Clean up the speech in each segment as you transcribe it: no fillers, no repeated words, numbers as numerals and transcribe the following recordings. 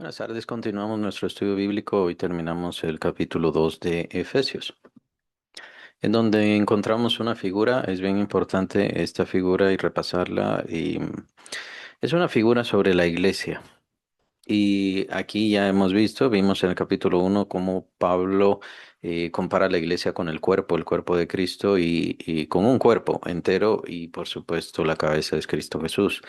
Buenas tardes, continuamos nuestro estudio bíblico. Hoy terminamos el capítulo 2 de Efesios, en donde encontramos una figura. Es bien importante esta figura y repasarla. Es una figura sobre la iglesia. Y aquí ya vimos en el capítulo 1 cómo Pablo compara la iglesia con el cuerpo de Cristo y con un cuerpo entero y por supuesto la cabeza es Cristo Jesús,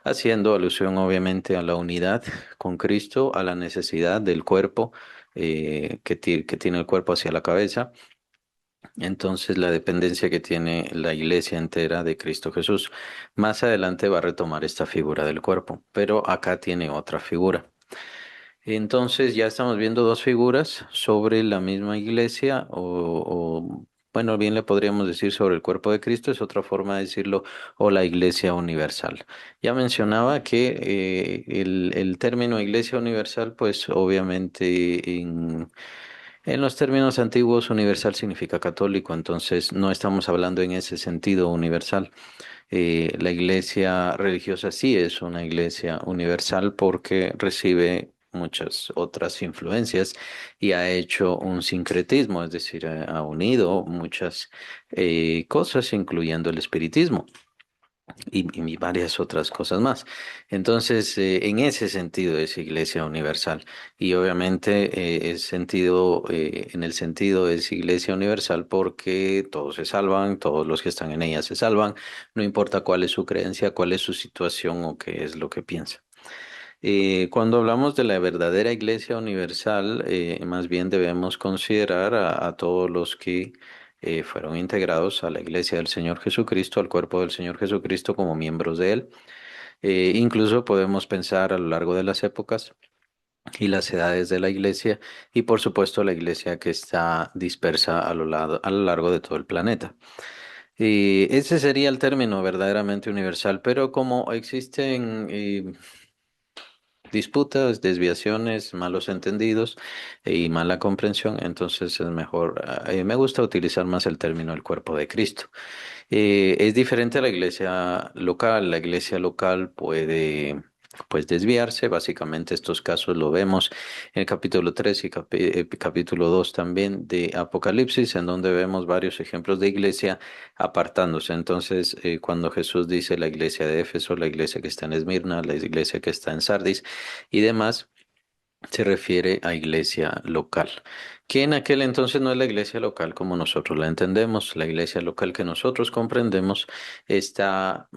haciendo alusión obviamente a la unidad con Cristo, a la necesidad del cuerpo que tiene el cuerpo hacia la cabeza. Entonces, la dependencia que tiene la iglesia entera de Cristo Jesús. Más adelante va a retomar esta figura del cuerpo, pero acá tiene otra figura. Entonces ya estamos viendo dos figuras sobre la misma iglesia bueno, bien le podríamos decir sobre el cuerpo de Cristo, es otra forma de decirlo, o la iglesia universal. Ya mencionaba que el término iglesia universal, pues obviamente en los términos antiguos universal significa católico, entonces no estamos hablando en ese sentido universal. La iglesia religiosa sí es una iglesia universal porque recibe muchas otras influencias y ha hecho un sincretismo, es decir, ha unido muchas cosas, incluyendo el espiritismo y varias otras cosas más. Entonces, en ese sentido es iglesia universal y obviamente en el sentido es iglesia universal porque todos se salvan, todos los que están en ella se salvan, no importa cuál es su creencia, cuál es su situación o qué es lo que piensa. Cuando hablamos de la verdadera Iglesia Universal, más bien debemos considerar a todos los que fueron integrados a la Iglesia del Señor Jesucristo, al cuerpo del Señor Jesucristo como miembros de él. Incluso podemos pensar a lo largo de las épocas y las edades de la Iglesia y por supuesto la Iglesia que está dispersa a lo largo de todo el planeta. Y ese sería el término verdaderamente universal, pero como existen disputas, desviaciones, malos entendidos y mala comprensión, entonces es mejor, me gusta utilizar más el término el cuerpo de Cristo. Es diferente a la iglesia local puede pues desviarse, básicamente estos casos lo vemos en el capítulo 3 y capítulo 2 también de Apocalipsis, en donde vemos varios ejemplos de iglesia apartándose. Entonces, cuando Jesús dice la iglesia de Éfeso, la iglesia que está en Esmirna, la iglesia que está en Sardis y demás, se refiere a iglesia local, que en aquel entonces no es la iglesia local como nosotros la entendemos. La iglesia local que nosotros comprendemos está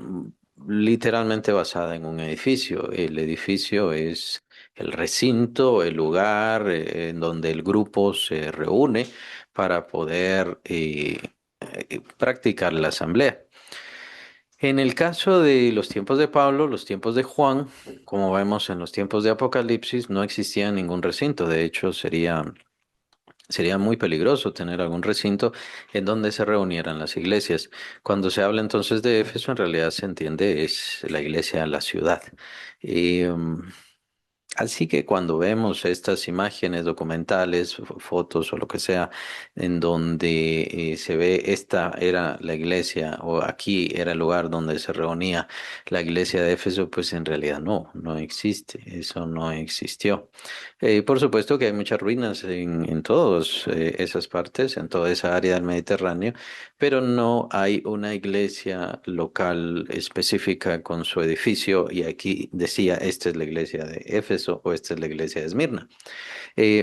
literalmente basada en un edificio. El edificio es el recinto, el lugar en donde el grupo se reúne para poder practicar la asamblea. En el caso de los tiempos de Pablo, los tiempos de Juan, como vemos en los tiempos de Apocalipsis, no existía ningún recinto. De hecho, sería muy peligroso tener algún recinto en donde se reunieran las iglesias. Cuando se habla entonces de Éfeso, en realidad se entiende es la iglesia, la ciudad. Y, Así que cuando vemos estas imágenes documentales, fotos o lo que sea, en donde se ve esta era la iglesia o aquí era el lugar donde se reunía la iglesia de Éfeso, pues en realidad no existe, eso no existió. Por supuesto que hay muchas ruinas en todas esas partes, en toda esa área del Mediterráneo, pero no hay una iglesia local específica con su edificio y aquí decía, esta es la iglesia de Éfeso o esta es la iglesia de Esmirna.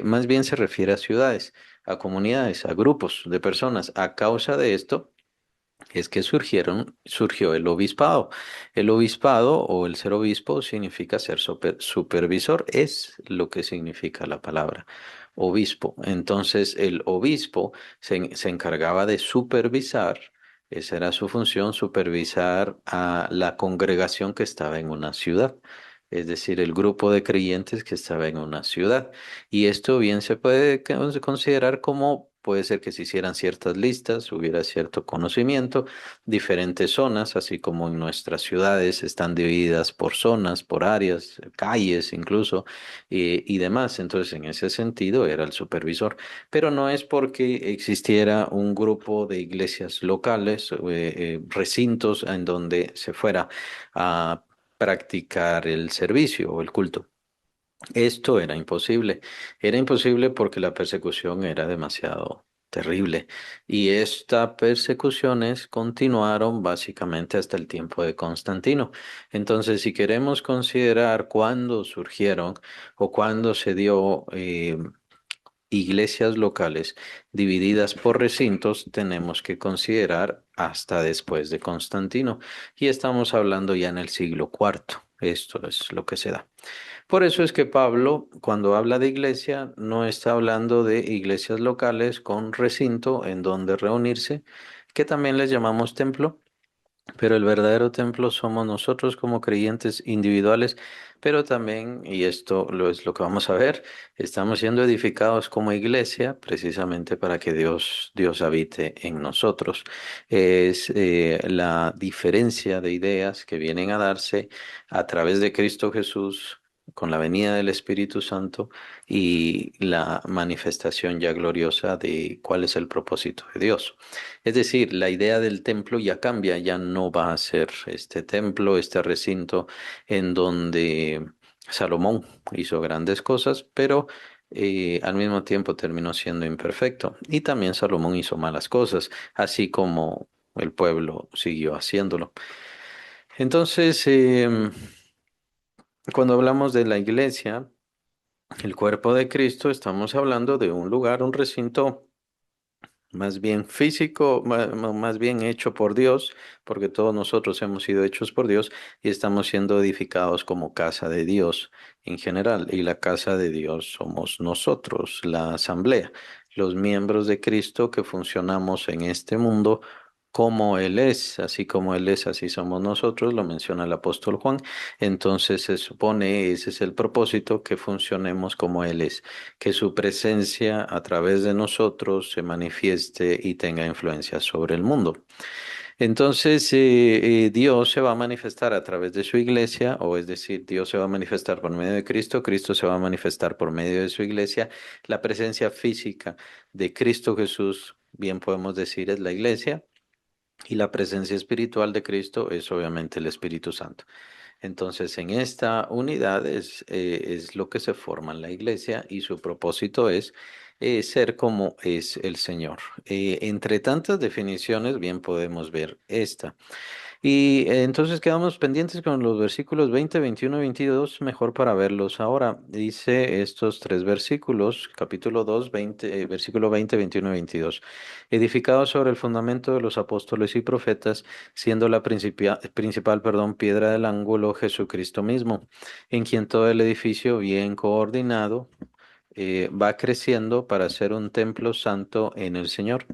Más bien se refiere a ciudades, a comunidades, a grupos de personas. A causa de esto es que surgió el obispado. El obispado o el ser obispo significa ser supervisor, es lo que significa la palabra obispo. Entonces, el obispo se encargaba de supervisar, esa era su función, supervisar a la congregación que estaba en una ciudad. Es decir, el grupo de creyentes que estaba en una ciudad. Y esto bien se puede considerar como puede ser que se hicieran ciertas listas, hubiera cierto conocimiento, diferentes zonas, así como en nuestras ciudades están divididas por zonas, por áreas, calles incluso, y demás. Entonces, en ese sentido, era el supervisor. Pero no es porque existiera un grupo de iglesias locales, recintos en donde se fuera a practicar el servicio o el culto. Esto era imposible. Era imposible porque la persecución era demasiado terrible. Y estas persecuciones continuaron básicamente hasta el tiempo de Constantino. Entonces, si queremos considerar cuándo surgieron o cuándo se dio iglesias locales divididas por recintos, tenemos que considerar hasta después de Constantino. Y estamos hablando ya en el siglo cuarto. Esto es lo que se da. Por eso es que Pablo, cuando habla de iglesia, no está hablando de iglesias locales con recinto en donde reunirse, que también les llamamos templo, pero el verdadero templo somos nosotros como creyentes individuales, pero también, y esto lo es lo que vamos a ver, estamos siendo edificados como iglesia precisamente para que Dios habite en nosotros. Es la diferencia de ideas que vienen a darse a través de Cristo Jesús con la venida del Espíritu Santo y la manifestación ya gloriosa de cuál es el propósito de Dios. Es decir, la idea del templo ya cambia, ya no va a ser este templo, este recinto en donde Salomón hizo grandes cosas, pero al mismo tiempo terminó siendo imperfecto. Y también Salomón hizo malas cosas, así como el pueblo siguió haciéndolo. Entonces, cuando hablamos de la iglesia, el cuerpo de Cristo, estamos hablando de un lugar, un recinto más bien físico, más bien hecho por Dios, porque todos nosotros hemos sido hechos por Dios y estamos siendo edificados como casa de Dios en general. Y la casa de Dios somos nosotros, la asamblea, los miembros de Cristo que funcionamos en este mundo como Él es, así como Él es, así somos nosotros, lo menciona el apóstol Juan. Entonces se supone, ese es el propósito, que funcionemos como Él es, que su presencia a través de nosotros se manifieste y tenga influencia sobre el mundo. Entonces, Dios se va a manifestar a través de su iglesia, o es decir, Dios se va a manifestar por medio de Cristo, Cristo se va a manifestar por medio de su iglesia. La presencia física de Cristo Jesús, bien podemos decir, es la iglesia, y la presencia espiritual de Cristo es obviamente el Espíritu Santo. Entonces, en esta unidad es lo que se forma en la iglesia y su propósito es ser como es el Señor. Entre tantas definiciones, bien podemos ver esta. Y entonces quedamos pendientes con los versículos 20, 21 y 22, mejor para verlos ahora. Dice estos tres versículos, capítulo 2, 20, versículo 20, 21 y 22. Edificados sobre el fundamento de los apóstoles y profetas, siendo la principal, perdón, piedra del ángulo Jesucristo mismo, en quien todo el edificio bien coordinado va creciendo para ser un templo santo en el Señor,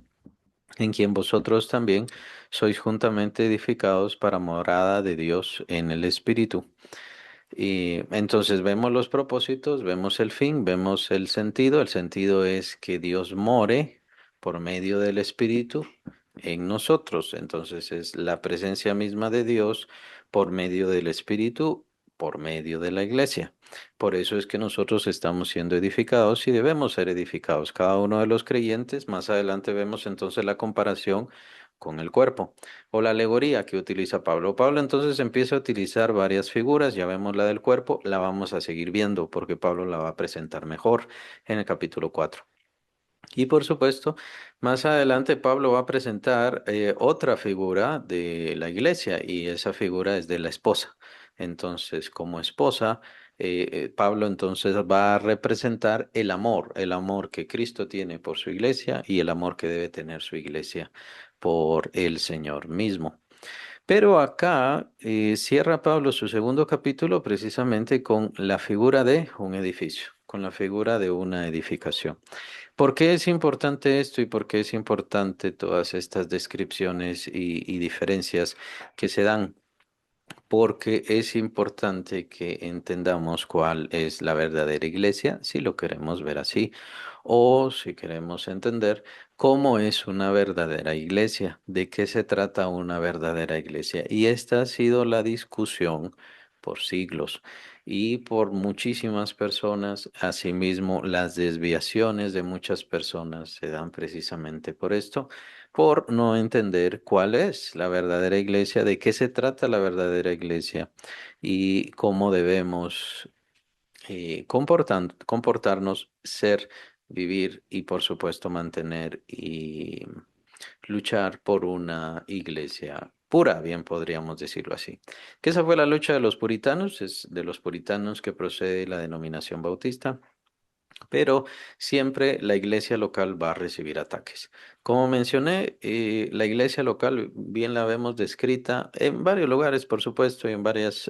en quien vosotros también sois juntamente edificados para morada de Dios en el Espíritu. Y entonces vemos los propósitos, vemos el fin, vemos el sentido. El sentido es que Dios more por medio del Espíritu en nosotros. Entonces es la presencia misma de Dios por medio del Espíritu, por medio de la iglesia. Por eso es que nosotros estamos siendo edificados y debemos ser edificados. Cada uno de los creyentes, más adelante vemos entonces la comparación con el cuerpo o la alegoría que utiliza Pablo. Pablo entonces empieza a utilizar varias figuras, ya vemos la del cuerpo, la vamos a seguir viendo porque Pablo la va a presentar mejor en el capítulo 4. Y por supuesto, más adelante Pablo va a presentar otra figura de la iglesia y esa figura es de la esposa. Entonces, como esposa, Pablo entonces va a representar el amor que Cristo tiene por su iglesia y el amor que debe tener su iglesia por el Señor mismo. Pero acá cierra Pablo su segundo capítulo precisamente con la figura de un edificio, con la figura de una edificación. ¿Por qué es importante esto y por qué es importante todas estas descripciones y diferencias que se dan? Porque es importante que entendamos cuál es la verdadera iglesia, si lo queremos ver así, o si queremos entender cómo es una verdadera iglesia, de qué se trata una verdadera iglesia. Y esta ha sido la discusión por siglos y por muchísimas personas. Asimismo, las desviaciones de muchas personas se dan precisamente por esto, por no entender cuál es la verdadera iglesia, de qué se trata la verdadera iglesia y cómo debemos comportarnos, ser, vivir y por supuesto mantener y luchar por una iglesia pura, bien podríamos decirlo así. Que esa fue la lucha de los puritanos, es de los puritanos que procede la denominación bautista, pero siempre la iglesia local va a recibir ataques. Como mencioné, la iglesia local bien la vemos descrita en varios lugares, por supuesto, y en varias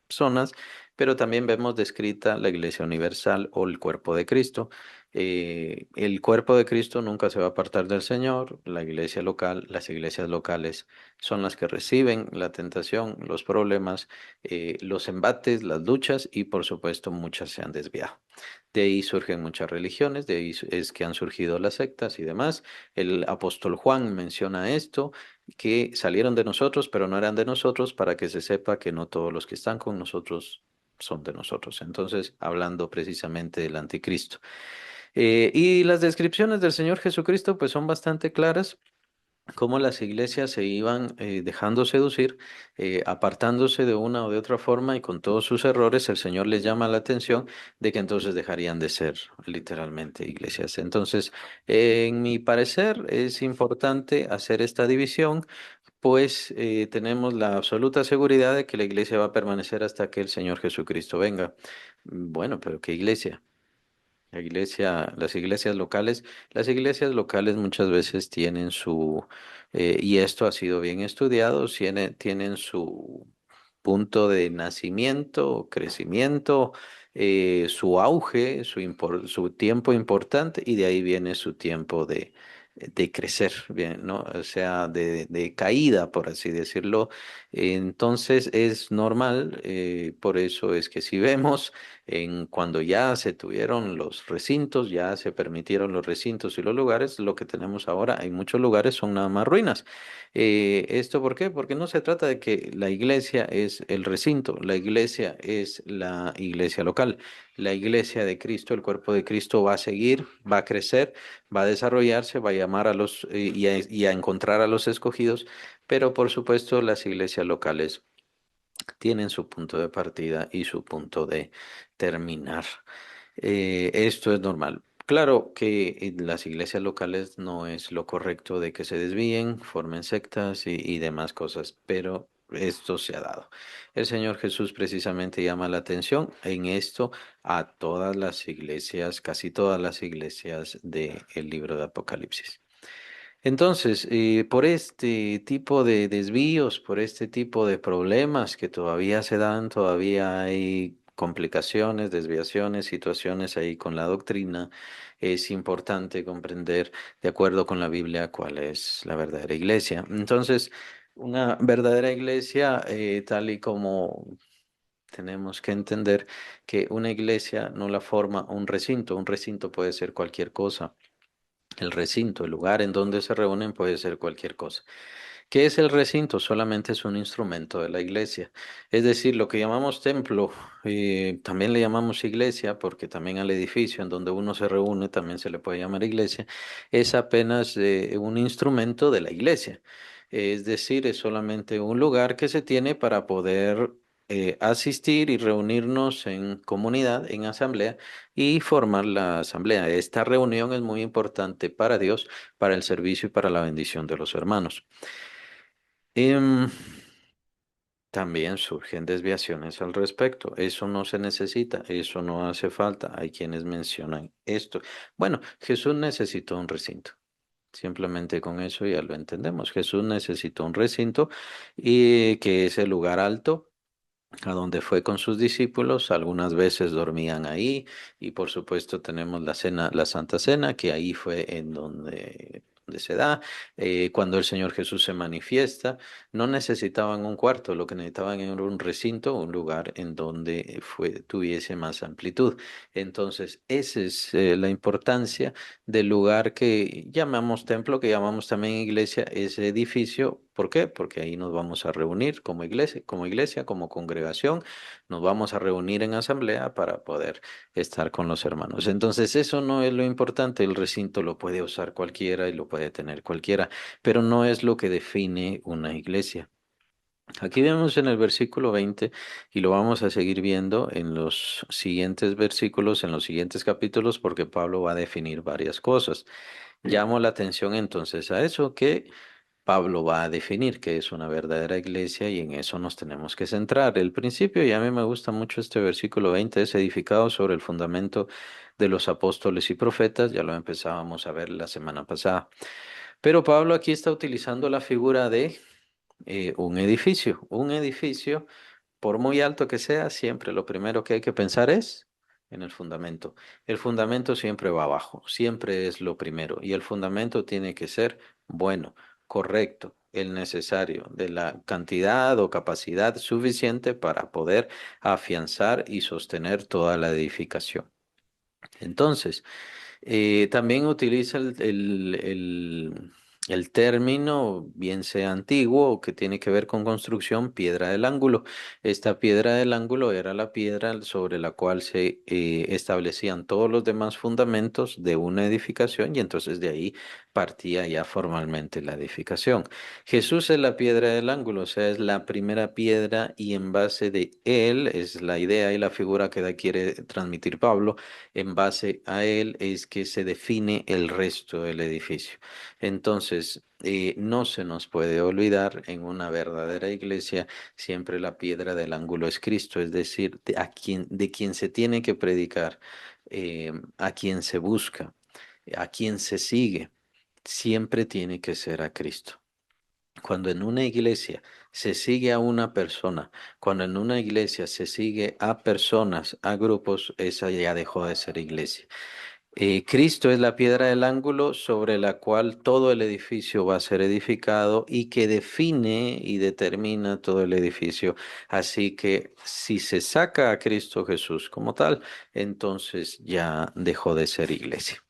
zonas, pero también vemos descrita la iglesia universal o el cuerpo de Cristo. El cuerpo de Cristo nunca se va a apartar del Señor. La iglesia local, las iglesias locales son las que reciben la tentación, los problemas, los embates, las luchas y por supuesto muchas se han desviado. De ahí surgen muchas religiones, de ahí es que han surgido las sectas y demás. El apóstol Juan menciona esto, que salieron de nosotros, pero no eran de nosotros, para que se sepa que no todos los que están con nosotros son de nosotros. Entonces, hablando precisamente del anticristo. Y las descripciones del Señor Jesucristo, pues son bastante claras cómo las iglesias se iban dejando seducir, apartándose de una o de otra forma y con todos sus errores, el Señor les llama la atención de que entonces dejarían de ser literalmente iglesias. Entonces, en mi parecer, es importante hacer esta división, pues tenemos la absoluta seguridad de que la iglesia va a permanecer hasta que el Señor Jesucristo venga. Bueno, pero ¿qué iglesia? Las iglesias locales muchas veces tienen y esto ha sido bien estudiado, tienen su punto de nacimiento, crecimiento, su auge, su tiempo importante y de ahí viene su tiempo de crecer, bien, ¿no? O sea, de caída, por así decirlo. Entonces es normal, por eso es que si vemos cuando ya se tuvieron los recintos, ya se permitieron los recintos y los lugares, lo que tenemos ahora en muchos lugares son nada más ruinas. ¿Esto por qué? Porque no se trata de que la iglesia es el recinto, la iglesia es la iglesia local. La iglesia de Cristo, el cuerpo de Cristo va a seguir, va a crecer, va a desarrollarse, va a llamar a y a encontrar a los escogidos, pero por supuesto las iglesias locales tienen su punto de partida y su punto de terminar. Esto es normal. Claro que en las iglesias locales no es lo correcto de que se desvíen, formen sectas y demás cosas, pero esto se ha dado. El Señor Jesús precisamente llama la atención en esto a todas las iglesias, casi todas las iglesias del libro de Apocalipsis. Entonces, por este tipo de desvíos, por este tipo de problemas que todavía se dan, todavía hay complicaciones, desviaciones, situaciones ahí con la doctrina, es importante comprender, de acuerdo con la Biblia, cuál es la verdadera iglesia. Entonces, una verdadera iglesia, tal y como tenemos que entender que una iglesia no la forma un recinto puede ser cualquier cosa. El recinto, el lugar en donde se reúnen puede ser cualquier cosa. ¿Qué es el recinto? Solamente es un instrumento de la iglesia. Es decir, lo que llamamos templo, también le llamamos iglesia, porque también al edificio en donde uno se reúne también se le puede llamar iglesia, es apenas un instrumento de la iglesia. Es decir, es solamente un lugar que se tiene para poder asistir y reunirnos en comunidad, en asamblea y formar la asamblea. Esta reunión es muy importante para Dios, para el servicio y para la bendición de los hermanos. Em, También surgen desviaciones al respecto. Eso no se necesita, eso no hace falta. Hay quienes mencionan esto. Bueno, Jesús necesitó un recinto. Simplemente con eso ya lo entendemos. Jesús necesitó un recinto y que es el lugar alto a donde fue con sus discípulos, algunas veces dormían ahí y por supuesto tenemos la cena, la Santa Cena, que ahí fue en donde se da. Cuando el Señor Jesús se manifiesta, no necesitaban un cuarto, lo que necesitaban era un recinto, un lugar en donde tuviese más amplitud. Entonces, esa es la importancia del lugar que llamamos templo, que llamamos también iglesia, ese edificio. ¿Por qué? Porque ahí nos vamos a reunir como iglesia, como congregación, nos vamos a reunir en asamblea para poder estar con los hermanos. Entonces, eso no es lo importante, el recinto lo puede usar cualquiera y lo puede tener cualquiera, pero no es lo que define una iglesia. Aquí vemos en el versículo 20 y lo vamos a seguir viendo en los siguientes versículos, en los siguientes capítulos, porque Pablo va a definir varias cosas. Llamo la atención entonces a eso que Pablo va a definir qué es una verdadera iglesia y en eso nos tenemos que centrar. El principio, y a mí me gusta mucho este versículo 20, es edificado sobre el fundamento de los apóstoles y profetas, ya lo empezábamos a ver la semana pasada. Pero Pablo aquí está utilizando la figura de un edificio. Un edificio, por muy alto que sea, siempre lo primero que hay que pensar es en el fundamento. El fundamento siempre va abajo, siempre es lo primero. Y el fundamento tiene que ser bueno, correcto, el necesario, de la cantidad o capacidad suficiente para poder afianzar y sostener toda la edificación. Entonces, también utiliza el término, bien sea antiguo o que tiene que ver con construcción, piedra del ángulo. Esta piedra del ángulo era la piedra sobre la cual se establecían todos los demás fundamentos de una edificación y entonces de ahí partía ya formalmente la edificación. Jesús es la piedra del ángulo, o sea, es la primera piedra y en base de él es la idea y la figura que quiere transmitir Pablo. En base a él es que se define el resto del edificio. Entonces, no se nos puede olvidar en una verdadera iglesia, siempre la piedra del ángulo es Cristo, es decir, de quien se tiene que predicar, a quien se busca, a quien se sigue, siempre tiene que ser a Cristo. Cuando en una iglesia se sigue a una persona, cuando en una iglesia se sigue a personas, a grupos, esa ya dejó de ser iglesia. Cristo es la piedra del ángulo sobre la cual todo el edificio va a ser edificado y que define y determina todo el edificio. Así que si se saca a Cristo Jesús como tal, entonces ya dejó de ser iglesia.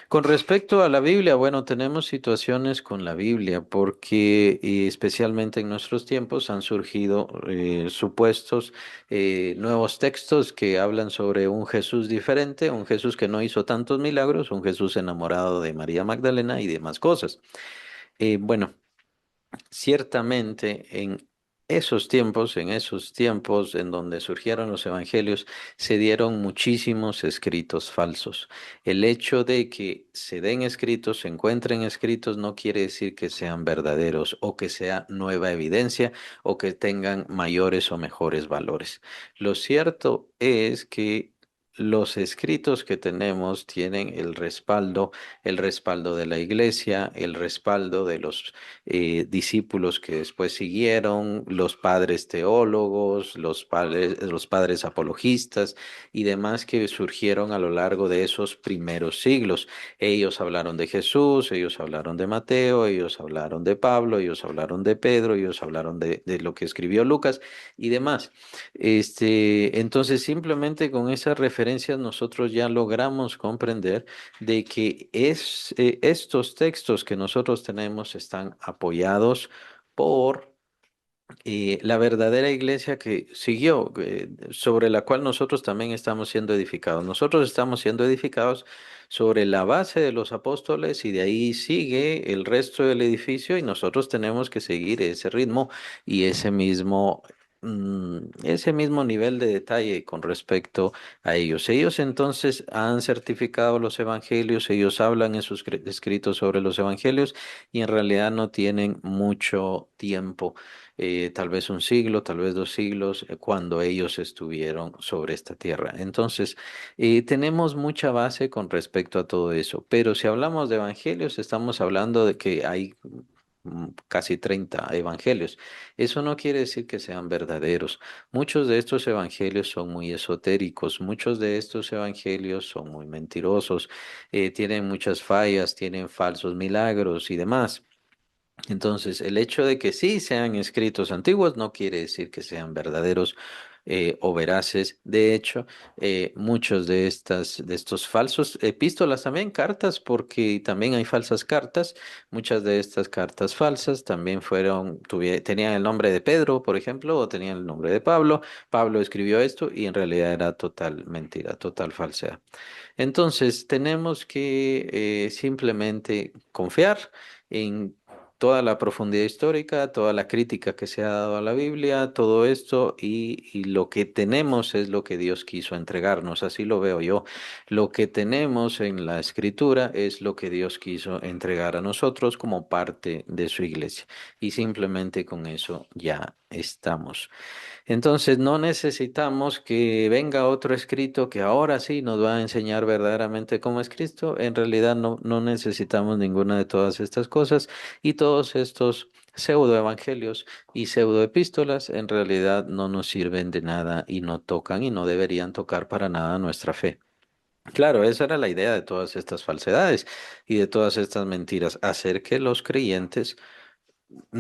Con respecto a la Biblia, bueno, tenemos situaciones con la Biblia porque especialmente en nuestros tiempos han surgido supuestos nuevos textos que hablan sobre un Jesús diferente, un Jesús que no hizo tantos milagros, un Jesús enamorado de María Magdalena y demás cosas. Bueno. Ciertamente, en esos tiempos en donde surgieron los evangelios, se dieron muchísimos escritos falsos. El hecho de que se den escritos, se encuentren escritos, no quiere decir que sean verdaderos o que sea nueva evidencia o que tengan mayores o mejores valores. Lo cierto es que los escritos que tenemos tienen el respaldo de la iglesia, el respaldo de los discípulos que después siguieron, los padres teólogos, los padres apologistas y demás que surgieron a lo largo de esos primeros siglos. Ellos hablaron de Jesús, ellos hablaron de Mateo, ellos hablaron de Pablo, ellos hablaron de Pedro, ellos hablaron de lo que escribió Lucas y demás. Entonces, simplemente con esas referencias nosotros ya logramos comprender de que estos textos que nosotros tenemos están apoyados por la verdadera iglesia que siguió, sobre la cual nosotros también estamos siendo edificados. Nosotros estamos siendo edificados sobre la base de los apóstoles y de ahí sigue el resto del edificio y nosotros tenemos que seguir ese ritmo y ese mismo nivel de detalle con respecto a ellos. Ellos entonces han certificado los evangelios, ellos hablan en sus escritos sobre los evangelios y en realidad no tienen mucho tiempo, tal vez un siglo, tal vez 2 siglos, cuando ellos estuvieron sobre esta tierra. Entonces, tenemos mucha base con respecto a todo eso, pero si hablamos de evangelios, estamos hablando de que hay casi 30 evangelios. Eso no quiere decir que sean verdaderos. Muchos de estos evangelios son muy esotéricos, muchos de estos evangelios son muy mentirosos, tienen muchas fallas, tienen falsos milagros y demás. Entonces, el hecho de que sí sean escritos antiguos no quiere decir que sean verdaderos o veraces. De hecho, muchos de estos falsos epístolas, también cartas, porque también hay falsas cartas. Muchas de estas cartas falsas también tenían el nombre de Pedro, por ejemplo, o tenían el nombre de Pablo. Pablo escribió esto y en realidad era total mentira, total falsedad. Entonces, tenemos que simplemente confiar en toda la profundidad histórica, toda la crítica que se ha dado a la Biblia, todo esto, y lo que tenemos es lo que Dios quiso entregarnos, así lo veo yo. Lo que tenemos en la Escritura es lo que Dios quiso entregar a nosotros como parte de su iglesia, y simplemente con eso ya estamos. Entonces no necesitamos que venga otro escrito que ahora sí nos va a enseñar verdaderamente cómo es Cristo. En realidad no necesitamos ninguna de todas estas cosas, y todos estos pseudoevangelios y pseudoepístolas en realidad no nos sirven de nada y no tocan y no deberían tocar para nada nuestra fe. Claro, esa era la idea de todas estas falsedades y de todas estas mentiras, hacer que los creyentes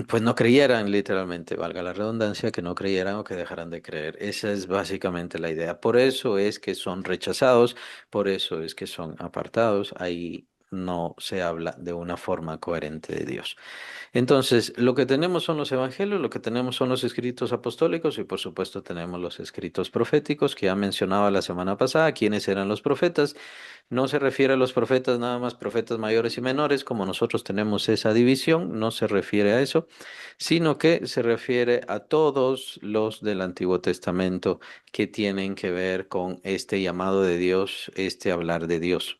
pues no creyeran literalmente, valga la redundancia, que no creyeran o que dejaran de creer. Esa es básicamente la idea. Por eso es que son rechazados, por eso es que son apartados. Ahí no se habla de una forma coherente de Dios. Entonces, lo que tenemos son los evangelios, lo que tenemos son los escritos apostólicos, y por supuesto tenemos los escritos proféticos que ya mencionaba la semana pasada. ¿Quiénes eran los profetas? No se refiere a los profetas nada más, profetas mayores y menores, como nosotros tenemos esa división, no se refiere a eso, sino que se refiere a todos los del Antiguo Testamento que tienen que ver con este llamado de Dios, este hablar de Dios.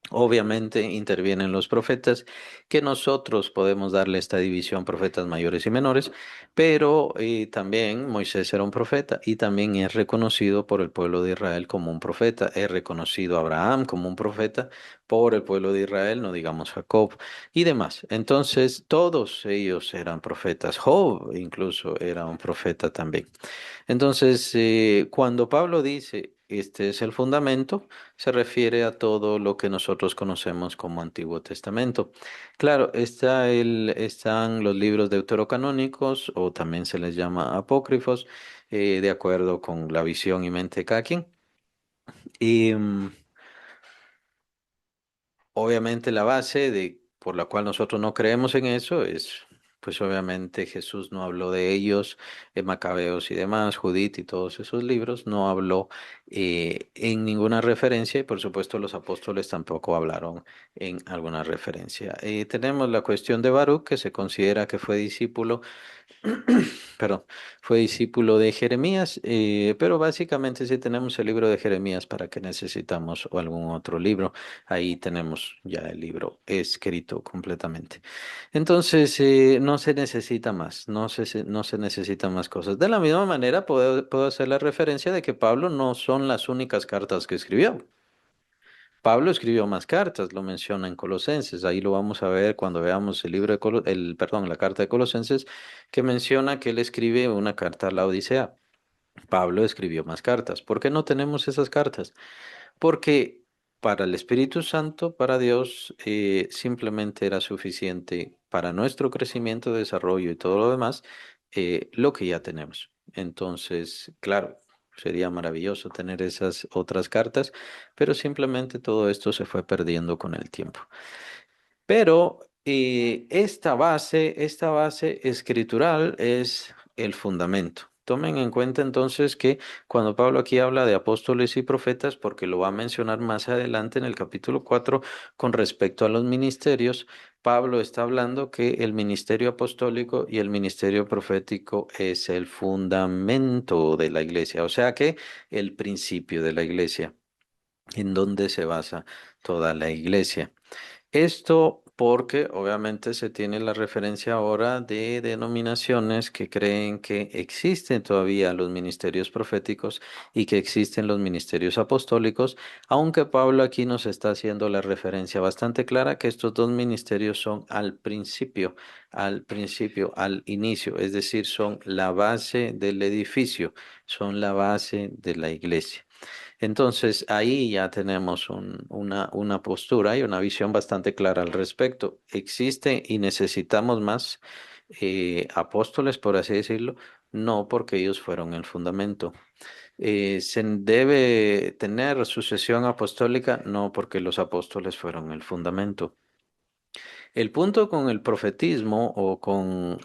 Obviamente intervienen los profetas, que nosotros podemos darle esta división, profetas mayores y menores, pero también Moisés era un profeta y también es reconocido por el pueblo de Israel como un profeta. Es reconocido Abraham como un profeta por el pueblo de Israel, no digamos Jacob y demás. Entonces, todos ellos eran profetas. Job incluso era un profeta también. Entonces, cuando Pablo dice, este es el fundamento, se refiere a todo lo que nosotros conocemos como Antiguo Testamento. Claro, están los libros deuterocanónicos, o también se les llama apócrifos, de acuerdo con la visión y mente de cada quien. Y obviamente la base por la cual nosotros no creemos en eso es, pues obviamente Jesús no habló de ellos, Macabeos y demás, Judith y todos esos libros, no habló en ninguna referencia, y por supuesto los apóstoles tampoco hablaron en alguna referencia. Tenemos la cuestión de Baruch, que se considera que fue discípulo perdón, fue discípulo de Jeremías, pero básicamente sí tenemos el libro de Jeremías. ¿Para qué necesitamos o algún otro libro? Ahí tenemos ya el libro escrito completamente. Entonces, no se necesita más, no se necesitan más cosas. De la misma manera, puedo hacer la referencia de que Pablo no son las únicas cartas que escribió. Pablo escribió más cartas, lo menciona en Colosenses. Ahí lo vamos a ver cuando veamos el libro de perdón, la carta de Colosenses, que menciona que él escribe una carta a la Odisea. Pablo escribió más cartas. ¿Por qué no tenemos esas cartas? Porque para el Espíritu Santo, para Dios, simplemente era suficiente para nuestro crecimiento, desarrollo y todo lo demás, lo que ya tenemos. Entonces, claro, sería maravilloso tener esas otras cartas, pero simplemente todo esto se fue perdiendo con el tiempo. Pero esta base escritural es el fundamento. Tomen en cuenta entonces que cuando Pablo aquí habla de apóstoles y profetas, porque lo va a mencionar más adelante en el capítulo 4 con respecto a los ministerios, Pablo está hablando que el ministerio apostólico y el ministerio profético es el fundamento de la iglesia, o sea que el principio de la iglesia, en donde se basa toda la iglesia. Esto porque obviamente se tiene la referencia ahora de denominaciones que creen que existen todavía los ministerios proféticos y que existen los ministerios apostólicos, aunque Pablo aquí nos está haciendo la referencia bastante clara que estos dos ministerios son al principio, al inicio, es decir, son la base del edificio, son la base de la iglesia. Entonces, ahí ya tenemos una postura y una visión bastante clara al respecto. Existe y necesitamos más apóstoles, por así decirlo, no porque ellos fueron el fundamento. Se debe tener sucesión apostólica, no porque los apóstoles fueron el fundamento. El punto con el profetismo o con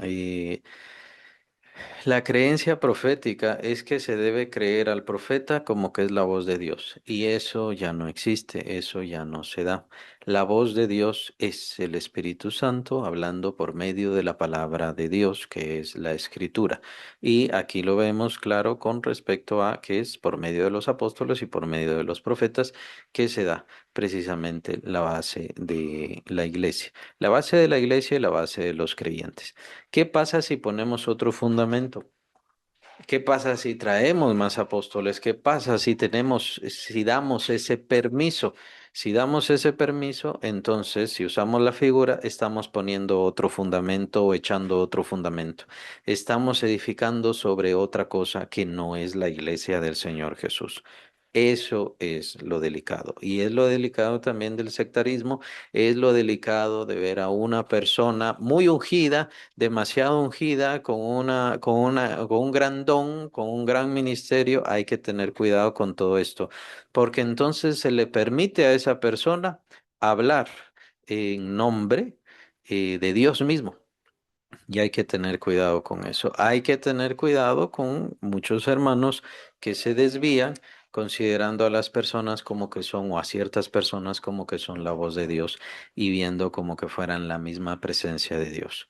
la creencia profética es que se debe creer al profeta como que es la voz de Dios, y eso ya no existe, eso ya no se da. La voz de Dios es el Espíritu Santo hablando por medio de la palabra de Dios, que es la Escritura. Y aquí lo vemos claro con respecto a que es por medio de los apóstoles y por medio de los profetas que se da precisamente la base de la iglesia. La base de la iglesia y la base de los creyentes. ¿Qué pasa si ponemos otro fundamento? ¿Qué pasa si traemos más apóstoles? ¿Qué pasa si tenemos, si damos ese permiso? Si damos ese permiso, entonces, si usamos la figura, estamos poniendo otro fundamento o echando otro fundamento. Estamos edificando sobre otra cosa que no es la iglesia del Señor Jesús. Eso es lo delicado. Y es lo delicado también del sectarismo, es lo delicado de ver a una persona muy ungida, demasiado ungida, con un gran don, con un gran ministerio. Hay que tener cuidado con todo esto, porque entonces se le permite a esa persona hablar en nombre de Dios mismo. Y hay que tener cuidado con eso. Hay que tener cuidado con muchos hermanos que se desvían considerando a las personas como que son, o a ciertas personas como que son la voz de Dios y viendo como que fueran la misma presencia de Dios.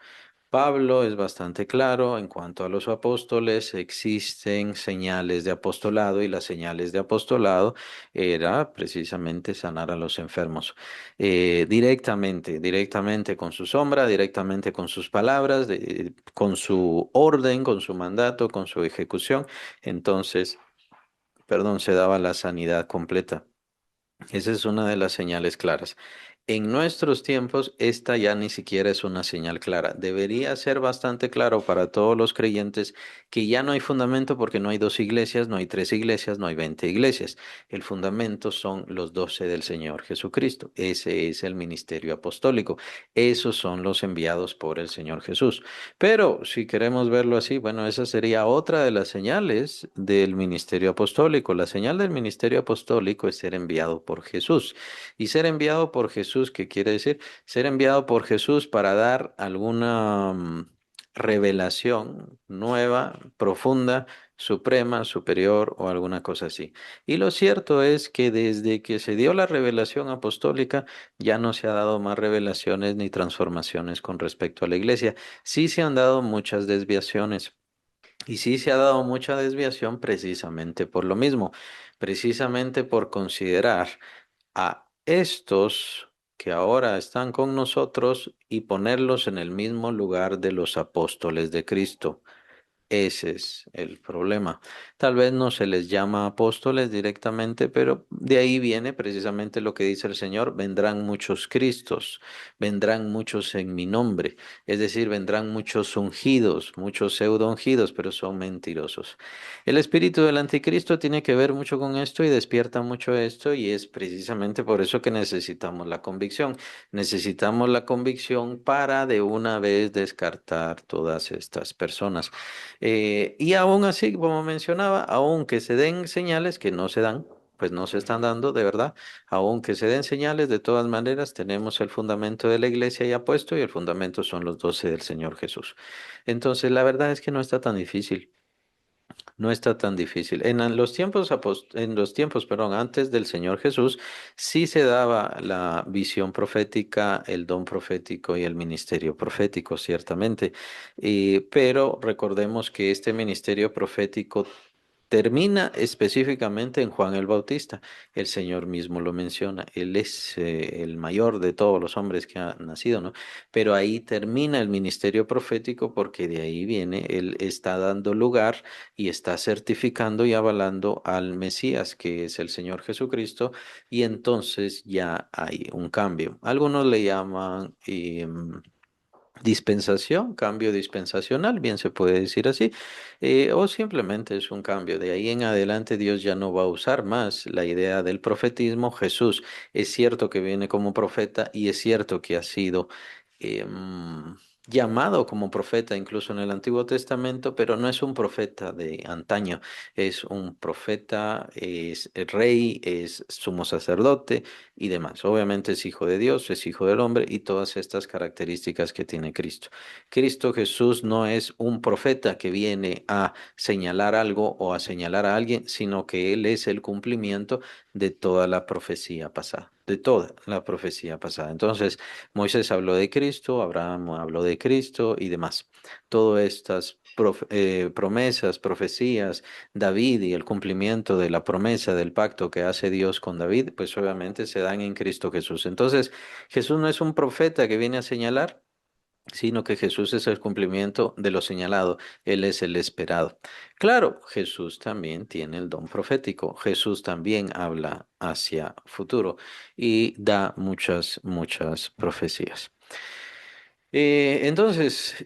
Pablo es bastante claro en cuanto a los apóstoles, existen señales de apostolado y las señales de apostolado era precisamente sanar a los enfermos directamente con su sombra, directamente con sus palabras, con su orden, con su mandato, con su ejecución. Entonces, perdón, se daba la sanidad completa. Esa es una de las señales claras. En nuestros tiempos, esta ya ni siquiera es una señal clara. Debería ser bastante claro para todos los creyentes que ya no hay fundamento porque no hay dos iglesias, no hay tres iglesias, no hay 20 iglesias. El fundamento son los 12 del Señor Jesucristo. Ese es el ministerio apostólico. Esos son los enviados por el Señor Jesús. Pero si queremos verlo así, bueno, esa sería otra de las señales del ministerio apostólico. La señal del ministerio apostólico es ser enviado por Jesús. Y ser enviado por Jesús, ¿qué quiere decir? Ser enviado por Jesús para dar alguna revelación nueva, profunda, suprema, superior o alguna cosa así. Y lo cierto es que desde que se dio la revelación apostólica, ya no se ha dado más revelaciones ni transformaciones con respecto a la iglesia. Sí se han dado muchas desviaciones. Y sí se ha dado mucha desviación precisamente por lo mismo, precisamente por considerar a estos que ahora están con nosotros y ponerlos en el mismo lugar de los apóstoles de Cristo. Ese es el problema. Tal vez no se les llama apóstoles directamente, pero de ahí viene precisamente lo que dice el Señor, vendrán muchos Cristos, vendrán muchos en mi nombre, es decir, vendrán muchos ungidos, muchos pseudo ungidos, pero son mentirosos. El espíritu del anticristo tiene que ver mucho con esto y despierta mucho esto y es precisamente por eso que necesitamos la convicción. Necesitamos la convicción para de una vez descartar todas estas personas. Y aún así, como mencionaba, aunque se den señales que no se dan, pues no se están dando de verdad, aunque se den señales, de todas maneras tenemos el fundamento de la iglesia ya puesto y el fundamento son los 12 del Señor Jesús. Entonces, la verdad es que no está tan difícil. No está tan difícil. Los tiempos, en los tiempos, perdón, antes del Señor Jesús, sí se daba la visión profética, el don profético y el ministerio profético, ciertamente. Pero recordemos que este ministerio profético termina específicamente en Juan el Bautista. El Señor mismo lo menciona. Él es el mayor de todos los hombres que han nacido, ¿no? Pero ahí termina el ministerio profético porque de ahí viene, Él está dando lugar y está certificando y avalando al Mesías, que es el Señor Jesucristo, y entonces ya hay un cambio. Algunos le llaman dispensación, cambio dispensacional, bien se puede decir así, o simplemente es un cambio. De ahí en adelante Dios ya no va a usar más la idea del profetismo. Jesús es cierto que viene como profeta y es cierto que ha sido llamado como profeta incluso en el Antiguo Testamento, pero no es un profeta de antaño, es un profeta, es el rey, es sumo sacerdote y demás. Obviamente es hijo de Dios, es hijo del hombre y todas estas características que tiene Cristo. Cristo Jesús no es un profeta que viene a señalar algo o a señalar a alguien, sino que Él es el cumplimiento de toda la profecía pasada, de toda la profecía pasada. Entonces, Moisés habló de Cristo, Abraham habló de Cristo y demás. Todas estas promesas, profecías, David y el cumplimiento de la promesa del pacto que hace Dios con David, pues obviamente se dan en Cristo Jesús. Entonces, Jesús no es un profeta que viene a señalar, sino que Jesús es el cumplimiento de lo señalado, Él es el esperado. Claro, Jesús también tiene el don profético, Jesús también habla hacia futuro y da muchas profecías. Entonces,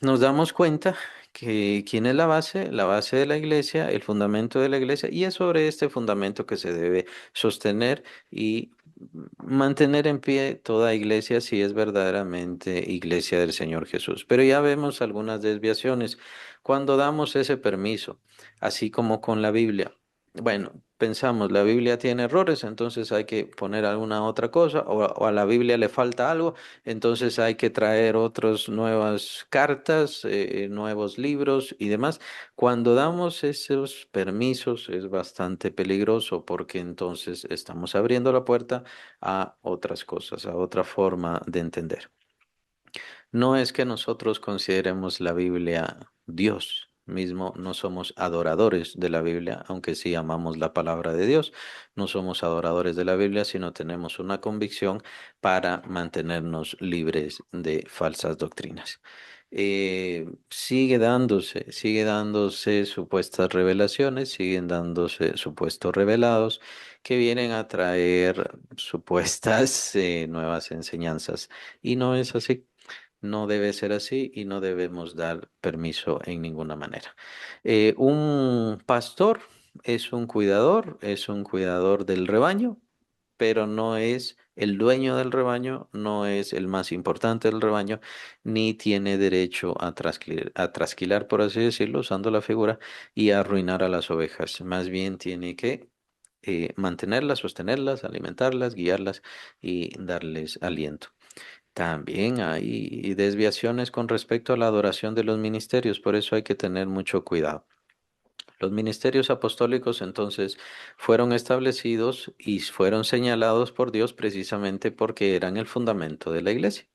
nos damos cuenta que quién es la base de la iglesia, el fundamento de la iglesia, y es sobre este fundamento que se debe sostener y mantener en pie toda iglesia si es verdaderamente iglesia del Señor Jesús. Pero ya vemos algunas desviaciones cuando damos ese permiso, así como con la Biblia. Bueno, pensamos, la Biblia tiene errores, entonces hay que poner alguna otra cosa, o a la Biblia le falta algo, entonces hay que traer otras nuevas cartas, nuevos libros y demás. Cuando damos esos permisos es bastante peligroso porque entonces estamos abriendo la puerta a otras cosas, a otra forma de entender. No es que nosotros consideremos la Biblia Dios mismo, no somos adoradores de la Biblia, aunque sí amamos la palabra de Dios, no somos adoradores de la Biblia, sino tenemos una convicción para mantenernos libres de falsas doctrinas. Sigue dándose supuestas revelaciones, siguen dándose supuestos revelados que vienen a traer supuestas nuevas enseñanzas. Y no es así. No debe ser así y no debemos dar permiso en ninguna manera. Un pastor es un cuidador del rebaño, pero no es el dueño del rebaño, no es el más importante del rebaño, ni tiene derecho a trasquilar, por así decirlo, usando la figura, y a arruinar a las ovejas. Más bien tiene que mantenerlas, sostenerlas, alimentarlas, guiarlas y darles aliento. También hay desviaciones con respecto a la adoración de los ministerios, por eso hay que tener mucho cuidado. Los ministerios apostólicos entonces fueron establecidos y fueron señalados por Dios precisamente porque eran el fundamento de la iglesia.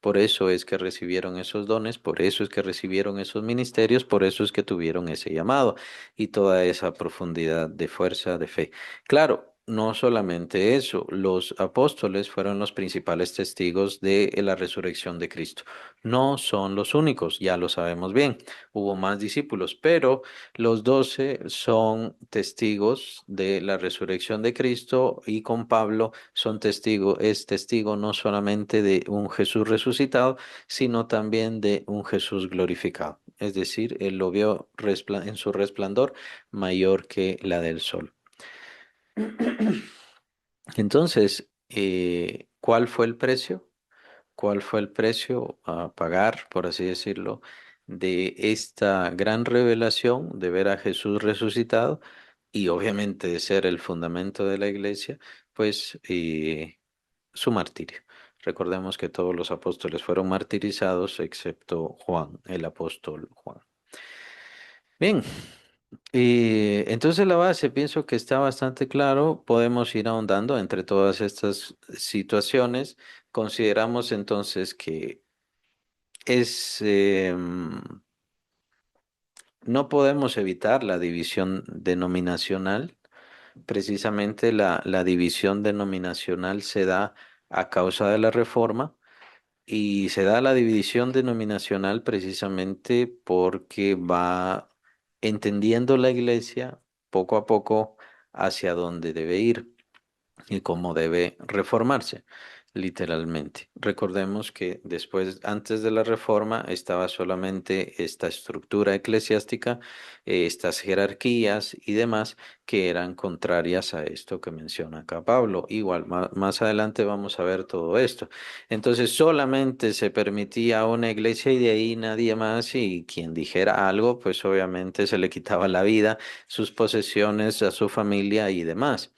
Por eso es que recibieron esos dones, por eso es que recibieron esos ministerios, por eso es que tuvieron ese llamado y toda esa profundidad de fuerza, de fe. Claro, no solamente eso, los apóstoles fueron los principales testigos de la resurrección de Cristo. No son los únicos, ya lo sabemos bien. Hubo más discípulos, pero los 12 son testigos de la resurrección de Cristo y con Pablo es testigo no solamente de un Jesús resucitado, sino también de un Jesús glorificado. Es decir, él lo vio en su resplandor mayor que la del sol. Entonces, ¿cuál fue el precio? ¿Cuál fue el precio a pagar, por así decirlo, de esta gran revelación de ver a Jesús resucitado y obviamente de ser el fundamento de la iglesia? Pues su martirio. Recordemos que todos los apóstoles fueron martirizados excepto Juan, el apóstol Juan. Bien, entonces la base pienso que está bastante claro. Podemos ir ahondando entre todas estas situaciones. Consideramos entonces que es, no podemos evitar la división denominacional. Precisamente la división denominacional se da a causa de la reforma. Y se da la división denominacional precisamente porque va entendiendo la iglesia poco a poco hacia dónde debe ir y cómo debe reformarse, literalmente. Recordemos que después, antes de la reforma, estaba solamente esta estructura eclesiástica, estas jerarquías y demás que eran contrarias a esto que menciona acá Pablo. Igual, más adelante vamos a ver todo esto. Entonces, solamente se permitía una iglesia y de ahí nadie más, y quien dijera algo, pues obviamente se le quitaba la vida, sus posesiones, a su familia y demás.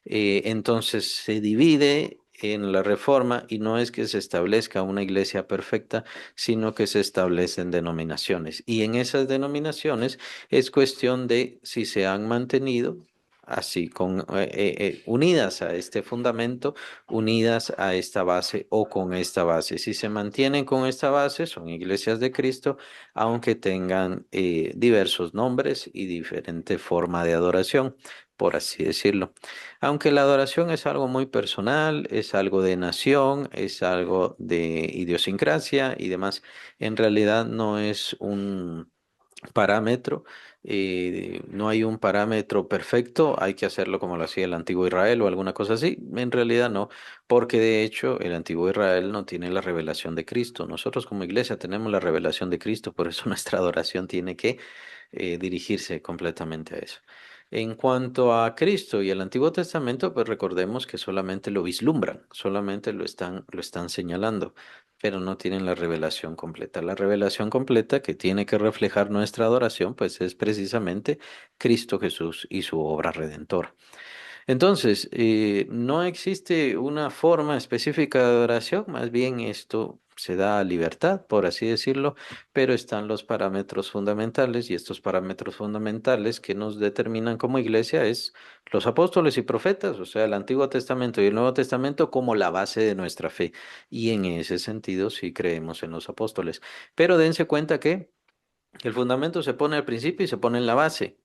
Entonces se divide en la reforma y no es que se establezca una iglesia perfecta, sino que se establecen denominaciones. Y en esas denominaciones es cuestión de si se han mantenido así, unidas a este fundamento, unidas a esta base o con esta base. Si se mantienen con esta base, son iglesias de Cristo, aunque tengan diversos nombres y diferente forma de adoración, por así decirlo. Aunque la adoración es algo muy personal, es algo de nación, es algo de idiosincrasia y demás, en realidad no es un parámetro. No hay un parámetro perfecto, hay que hacerlo como lo hacía el antiguo Israel o alguna cosa así. En realidad no, porque de hecho el antiguo Israel no tiene la revelación de Cristo. Nosotros como iglesia tenemos la revelación de Cristo, por eso nuestra adoración tiene que dirigirse completamente a eso. En cuanto a Cristo y el Antiguo Testamento, pues recordemos que solamente lo vislumbran, solamente lo están señalando, pero no tienen la revelación completa. La revelación completa que tiene que reflejar nuestra adoración, pues es precisamente Cristo Jesús y su obra redentora. Entonces, no existe una forma específica de adoración, más bien esto se da a libertad, por así decirlo, pero están los parámetros fundamentales y estos parámetros fundamentales que nos determinan como iglesia es los apóstoles y profetas, o sea, el Antiguo Testamento y el Nuevo Testamento como la base de nuestra fe. Y en ese sentido sí creemos en los apóstoles. Pero dense cuenta que el fundamento se pone al principio y se pone en la base.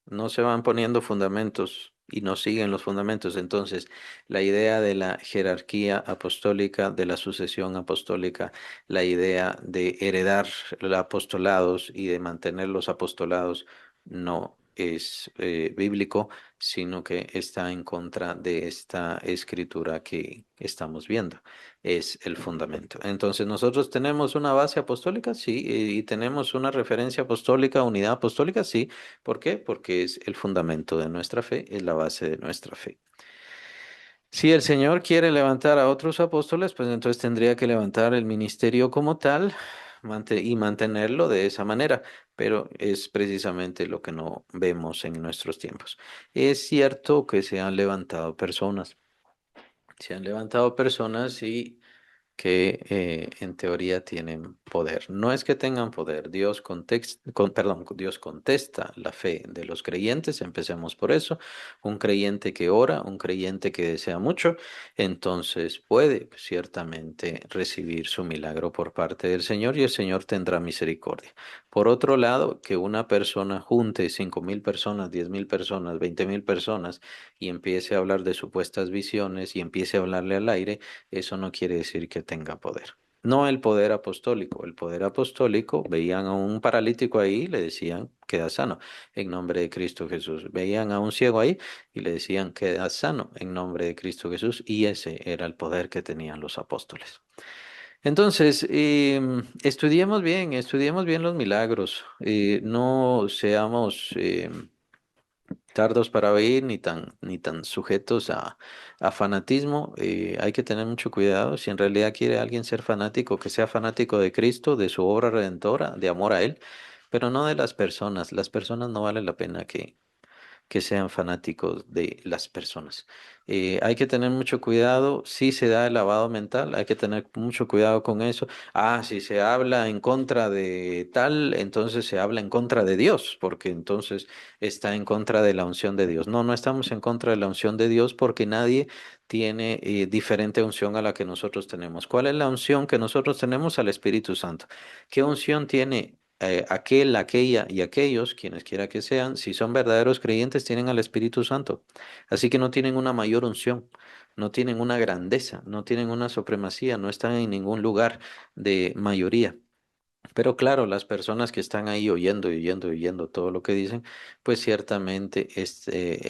No se van poniendo fundamentos y no siguen los fundamentos. Entonces, la idea de la jerarquía apostólica, de la sucesión apostólica, la idea de heredar los apostolados y de mantener los apostolados no es bíblico, sino que está en contra de esta escritura que estamos viendo. Es el fundamento. Entonces, nosotros tenemos una base apostólica, sí, y tenemos una referencia apostólica, unidad apostólica, sí. ¿Por qué? Porque es el fundamento de nuestra fe, es la base de nuestra fe. Si el Señor quiere levantar a otros apóstoles, pues entonces tendría que levantar el ministerio como tal y mantenerlo de esa manera, pero es precisamente lo que no vemos en nuestros tiempos. Es cierto que se han levantado personas y que en teoría tienen poder. No es que tengan poder, Dios contesta la fe de los creyentes, empecemos por eso. Un creyente que ora, un creyente que desea mucho, entonces puede ciertamente recibir su milagro por parte del Señor y el Señor tendrá misericordia. Por otro lado, que una persona junte 5.000 personas, 10.000 personas, 20.000 personas y empiece a hablar de supuestas visiones y empiece a hablarle al aire, eso no quiere decir que tenga poder. No el poder apostólico. El poder apostólico, veían a un paralítico ahí y le decían, queda sano en nombre de Cristo Jesús. Veían a un ciego ahí y le decían, queda sano en nombre de Cristo Jesús. Y ese era el poder que tenían los apóstoles. Entonces, estudiemos bien los milagros. No seamos tardos para oír, ni tan sujetos a fanatismo. Hay que tener mucho cuidado. Si en realidad quiere alguien ser fanático, que sea fanático de Cristo, de su obra redentora, de amor a Él, pero no de las personas. Las personas no vale la pena que sean fanáticos de las personas. Hay que tener mucho cuidado si se da el lavado mental, hay que tener mucho cuidado con eso. Ah, si se habla en contra de tal, entonces se habla en contra de Dios, porque entonces está en contra de la unción de Dios. No, no estamos en contra de la unción de Dios porque nadie tiene diferente unción a la que nosotros tenemos. ¿Cuál es la unción que nosotros tenemos? Al Espíritu Santo. ¿Qué unción tiene aquel, aquella y aquellos, quienes quiera que sean, si son verdaderos creyentes, tienen al Espíritu Santo? Así que no tienen una mayor unción, no tienen una grandeza, no tienen una supremacía, no están en ningún lugar de mayoría. Pero claro, las personas que están ahí oyendo y oyendo y oyendo todo lo que dicen, pues ciertamente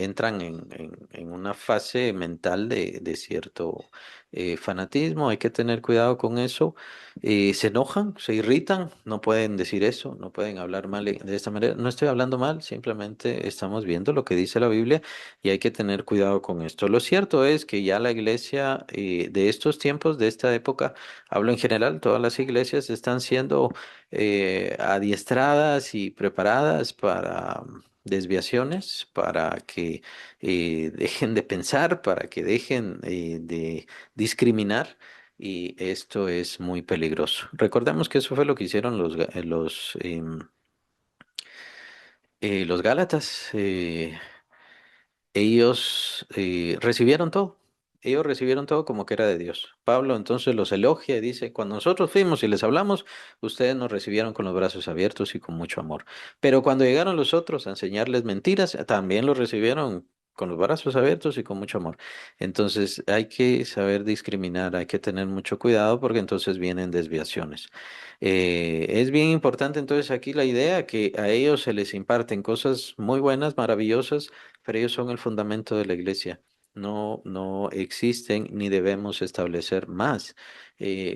entran en una fase mental de cierto fanatismo. Hay que tener cuidado con eso. Se enojan, se irritan, no pueden decir eso, no pueden hablar mal de esta manera. No estoy hablando mal, simplemente estamos viendo lo que dice la Biblia y hay que tener cuidado con esto. Lo cierto es que ya la iglesia de estos tiempos, de esta época, hablo en general, todas las iglesias están siendo adiestradas y preparadas para desviaciones, para que dejen de pensar, para que dejen de discriminar. Y esto es muy peligroso. Recordemos que eso fue lo que hicieron los Gálatas. ellos recibieron todo. Ellos recibieron todo como que era de Dios. Pablo entonces los elogia y dice, cuando nosotros fuimos y les hablamos, ustedes nos recibieron con los brazos abiertos y con mucho amor. Pero cuando llegaron los otros a enseñarles mentiras, también los recibieron con los brazos abiertos y con mucho amor. Entonces hay que saber discriminar, hay que tener mucho cuidado porque entonces vienen desviaciones. Es bien importante entonces aquí la idea que a ellos se les imparten cosas muy buenas, maravillosas, pero ellos son el fundamento de la iglesia. No, no existen ni debemos establecer más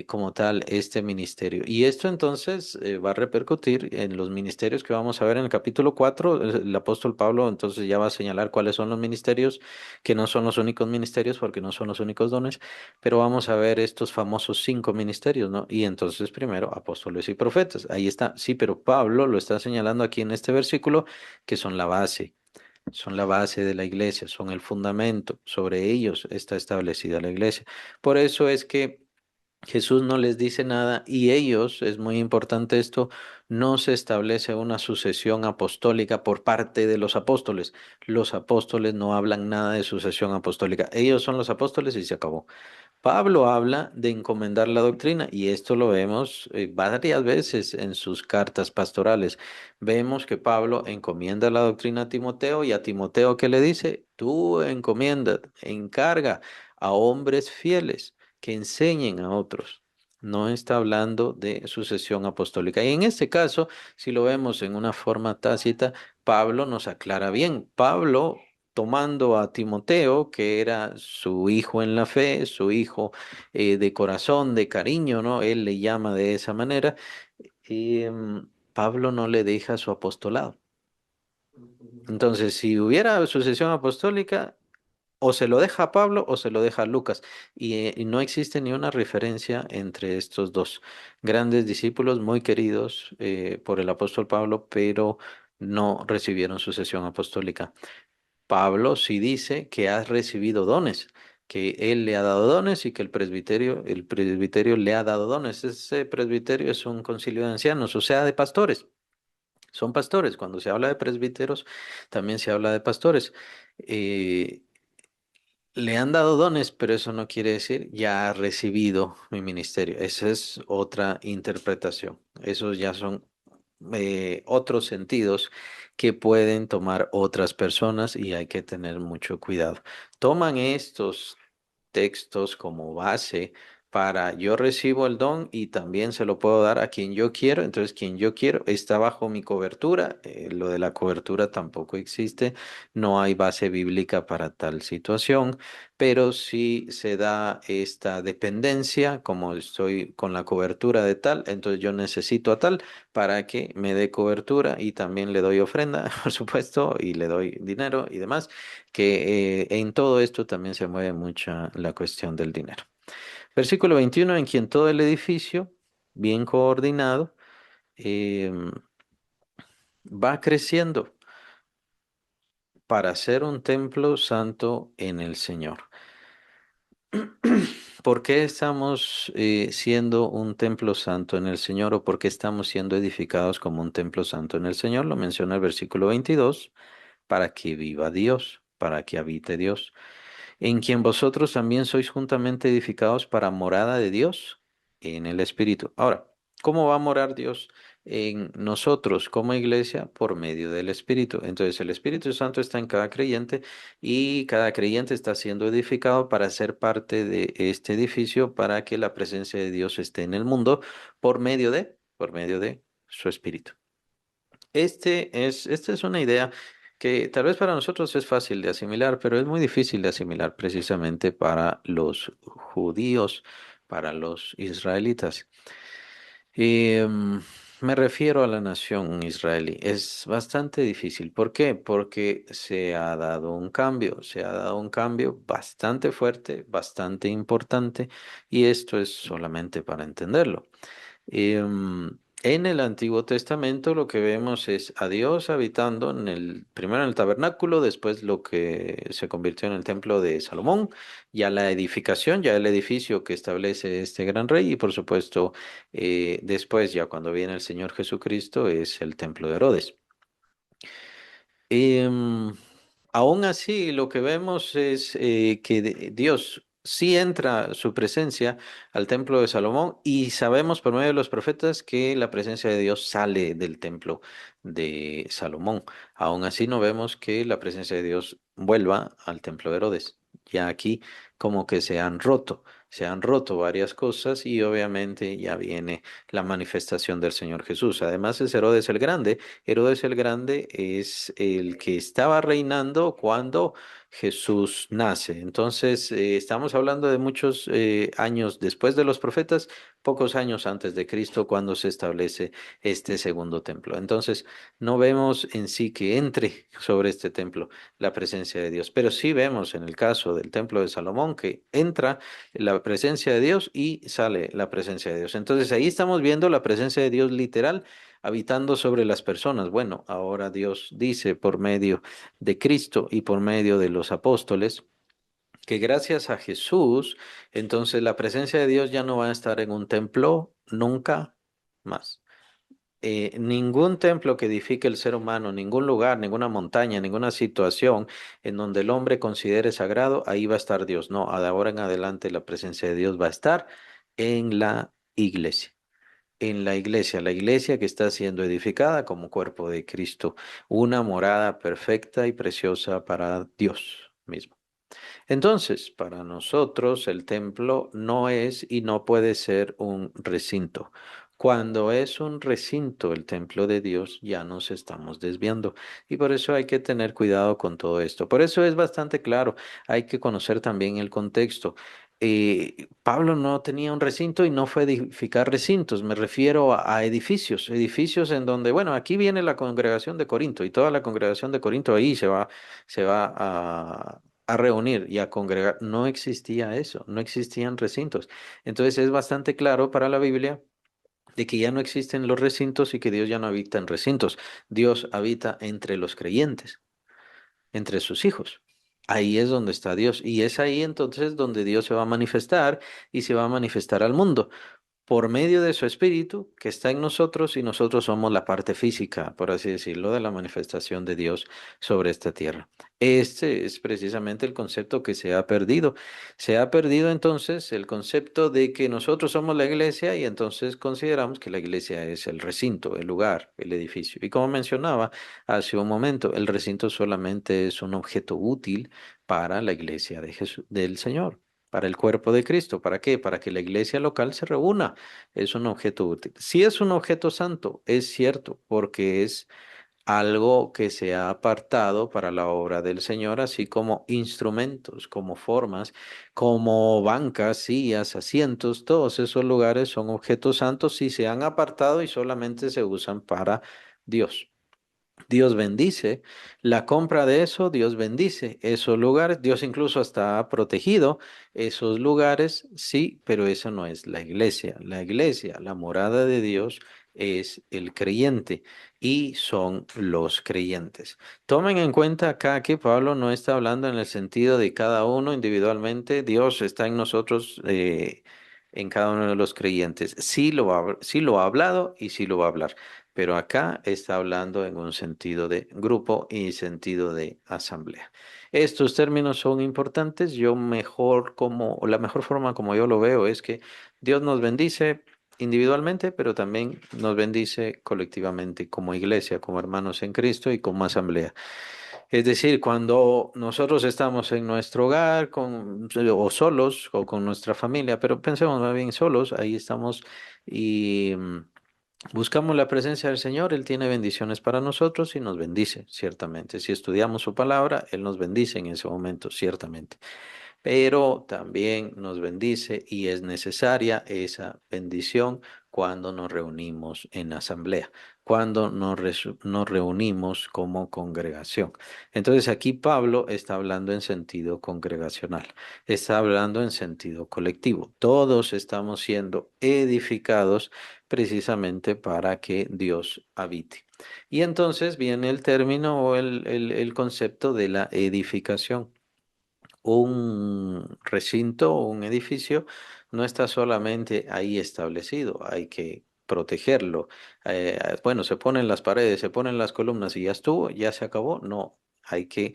como tal este ministerio. Y esto entonces va a repercutir en los ministerios que vamos a ver en el capítulo 4. El apóstol Pablo entonces ya va a señalar cuáles son los ministerios, que no son los únicos ministerios porque no son los únicos dones, pero vamos a ver estos famosos 5 ministerios, ¿no? Y entonces primero apóstoles y profetas. Ahí está, sí, pero Pablo lo está señalando aquí en este versículo que son la base de la iglesia, son el fundamento, sobre ellos está establecida la iglesia. Por eso es que Jesús no les dice nada y ellos, es muy importante esto, no se establece una sucesión apostólica por parte de los apóstoles. Los apóstoles no hablan nada de sucesión apostólica. Ellos son los apóstoles y se acabó. Pablo habla de encomendar la doctrina y esto lo vemos varias veces en sus cartas pastorales. Vemos que Pablo encomienda la doctrina a Timoteo y a Timoteo que le dice, tú encomienda, encarga a hombres fieles que enseñen a otros. No está hablando de sucesión apostólica. Y en este caso, si lo vemos en una forma tácita, Pablo nos aclara bien. Pablo tomando a Timoteo, que era su hijo en la fe, su hijo de corazón, de cariño, ¿no? Él le llama de esa manera, y Pablo no le deja su apostolado. Entonces, si hubiera sucesión apostólica, o se lo deja a Pablo o se lo deja a Lucas. Y no existe ni una referencia entre estos dos grandes discípulos muy queridos por el apóstol Pablo, pero no recibieron sucesión apostólica. Pablo sí dice que has recibido dones, que él le ha dado dones y que el presbiterio le ha dado dones. Ese presbiterio es un concilio de ancianos, o sea, de pastores. Son pastores. Cuando se habla de presbíteros, también se habla de pastores. Eh, Le han dado dones, pero eso no quiere decir ya ha recibido mi ministerio. Esa es otra interpretación. Esos ya son otros sentidos que pueden tomar otras personas y hay que tener mucho cuidado. Toman estos textos como base para yo recibo el don y también se lo puedo dar a quien yo quiero. Entonces, quien yo quiero está bajo mi cobertura. Lo de la cobertura tampoco existe. No hay base bíblica para tal situación, pero si se da esta dependencia, como estoy con la cobertura de tal, entonces yo necesito a tal para que me dé cobertura y también le doy ofrenda, por supuesto, y le doy dinero y demás, que en todo esto también se mueve mucha la cuestión del dinero. Versículo 21, en quien todo el edificio, bien coordinado, em, va creciendo para ser un templo santo en el Señor. ¿Por qué estamos siendo un templo santo en el Señor o por qué estamos siendo edificados como un templo santo en el Señor? Lo menciona el versículo 22, para que viva Dios, para que habite Dios, en quien vosotros también sois juntamente edificados para morada de Dios en el Espíritu. Ahora, ¿cómo va a morar Dios en nosotros como iglesia? Por medio del Espíritu. Entonces, el Espíritu Santo está en cada creyente y cada creyente está siendo edificado para ser parte de este edificio, para que la presencia de Dios esté en el mundo por medio de su Espíritu. Esta es una idea que tal vez para nosotros es fácil de asimilar, pero es muy difícil de asimilar precisamente para los judíos, para los israelitas. Y me refiero a la nación israelí. Es bastante difícil. ¿Por qué? Porque se ha dado un cambio, se ha dado un cambio bastante fuerte, bastante importante, y esto es solamente para entenderlo. En el Antiguo Testamento lo que vemos es a Dios habitando primero en el tabernáculo, después lo que se convirtió en el templo de Salomón, ya la edificación, ya el edificio que establece este gran rey y por supuesto después ya cuando viene el Señor Jesucristo es el templo de Herodes. Em, Aún así, lo que vemos es que Dios sí entra su presencia al templo de Salomón y sabemos por medio de los profetas que la presencia de Dios sale del templo de Salomón. Aún así, no vemos que la presencia de Dios vuelva al templo de Herodes. Ya aquí como que se han roto varias cosas y obviamente ya viene la manifestación del Señor Jesús. Además es Herodes el Grande. Herodes el Grande es el que estaba reinando cuando Jesús nace. Entonces, estamos hablando de muchos años después de los profetas, pocos años antes de Cristo, cuando se establece este segundo templo. Entonces, no vemos en sí que entre sobre este templo la presencia de Dios, pero sí vemos en el caso del templo de Salomón que entra la presencia de Dios y sale la presencia de Dios. Entonces, ahí estamos viendo la presencia de Dios literal habitando sobre las personas. Bueno, ahora Dios dice por medio de Cristo y por medio de los apóstoles que gracias a Jesús, entonces la presencia de Dios ya no va a estar en un templo nunca más. Ningún templo que edifique el ser humano, ningún lugar, ninguna montaña, ninguna situación en donde el hombre considere sagrado, ahí va a estar Dios. No, de ahora en adelante la presencia de Dios va a estar en la iglesia, en la iglesia que está siendo edificada como cuerpo de Cristo, una morada perfecta y preciosa para Dios mismo. Entonces, para nosotros el templo no es y no puede ser un recinto. Cuando es un recinto el templo de Dios, ya nos estamos desviando. Y por eso hay que tener cuidado con todo esto. Por eso es bastante claro, hay que conocer también el contexto. Pablo no tenía un recinto y no fue a edificar recintos, me refiero a edificios, edificios en donde, bueno, aquí viene la congregación de Corinto y toda la congregación de Corinto ahí se va a reunir y a congregar. No existía eso, no existían recintos. Entonces es bastante claro para la Biblia de que ya no existen los recintos y que Dios ya no habita en recintos. Dios habita entre los creyentes, entre sus hijos. Ahí es donde está Dios y es ahí entonces donde Dios se va a manifestar y se va a manifestar al mundo por medio de su espíritu que está en nosotros y nosotros somos la parte física, por así decirlo, de la manifestación de Dios sobre esta tierra. Este es precisamente el concepto que se ha perdido. Se ha perdido entonces el concepto de que nosotros somos la iglesia y entonces consideramos que la iglesia es el recinto, el lugar, el edificio. Y como mencionaba hace un momento, el recinto solamente es un objeto útil para la iglesia de Jesús, del Señor, para el cuerpo de Cristo. ¿Para qué? Para que la iglesia local se reúna. Es un objeto útil. Si es un objeto santo, es cierto, porque es algo que se ha apartado para la obra del Señor, así como instrumentos, como formas, como bancas, sillas, asientos, todos esos lugares son objetos santos y se han apartado y solamente se usan para Dios. Dios bendice la compra de eso, Dios bendice esos lugares, Dios incluso hasta ha protegido esos lugares, sí, pero eso no es la iglesia. La iglesia, la morada de Dios es el creyente y son los creyentes. Tomen en cuenta acá que Pablo no está hablando en el sentido de cada uno individualmente, Dios está en nosotros. En cada uno de los creyentes. Sí lo ha hablado y sí lo va a hablar, pero acá está hablando en un sentido de grupo y sentido de asamblea. Estos términos son importantes. Yo mejor como, o la mejor forma como yo lo veo es que Dios nos bendice individualmente, pero también nos bendice colectivamente como iglesia, como hermanos en Cristo y como asamblea. Es decir, cuando nosotros estamos en nuestro hogar o solos o con nuestra familia, pero pensemos más bien solos, ahí estamos y buscamos la presencia del Señor, Él tiene bendiciones para nosotros y nos bendice, ciertamente. Si estudiamos su palabra, Él nos bendice en ese momento, ciertamente, pero también nos bendice y es necesaria esa bendición cuando nos reunimos en asamblea, cuando nos reunimos como congregación. Entonces aquí Pablo está hablando en sentido congregacional, está hablando en sentido colectivo. Todos estamos siendo edificados precisamente para que Dios habite. Y entonces viene el término o el concepto de la edificación. Un recinto o un edificio no está solamente ahí establecido, hay que protegerlo. Bueno, se ponen las paredes, se ponen las columnas y ya estuvo, ya se acabó. No, hay que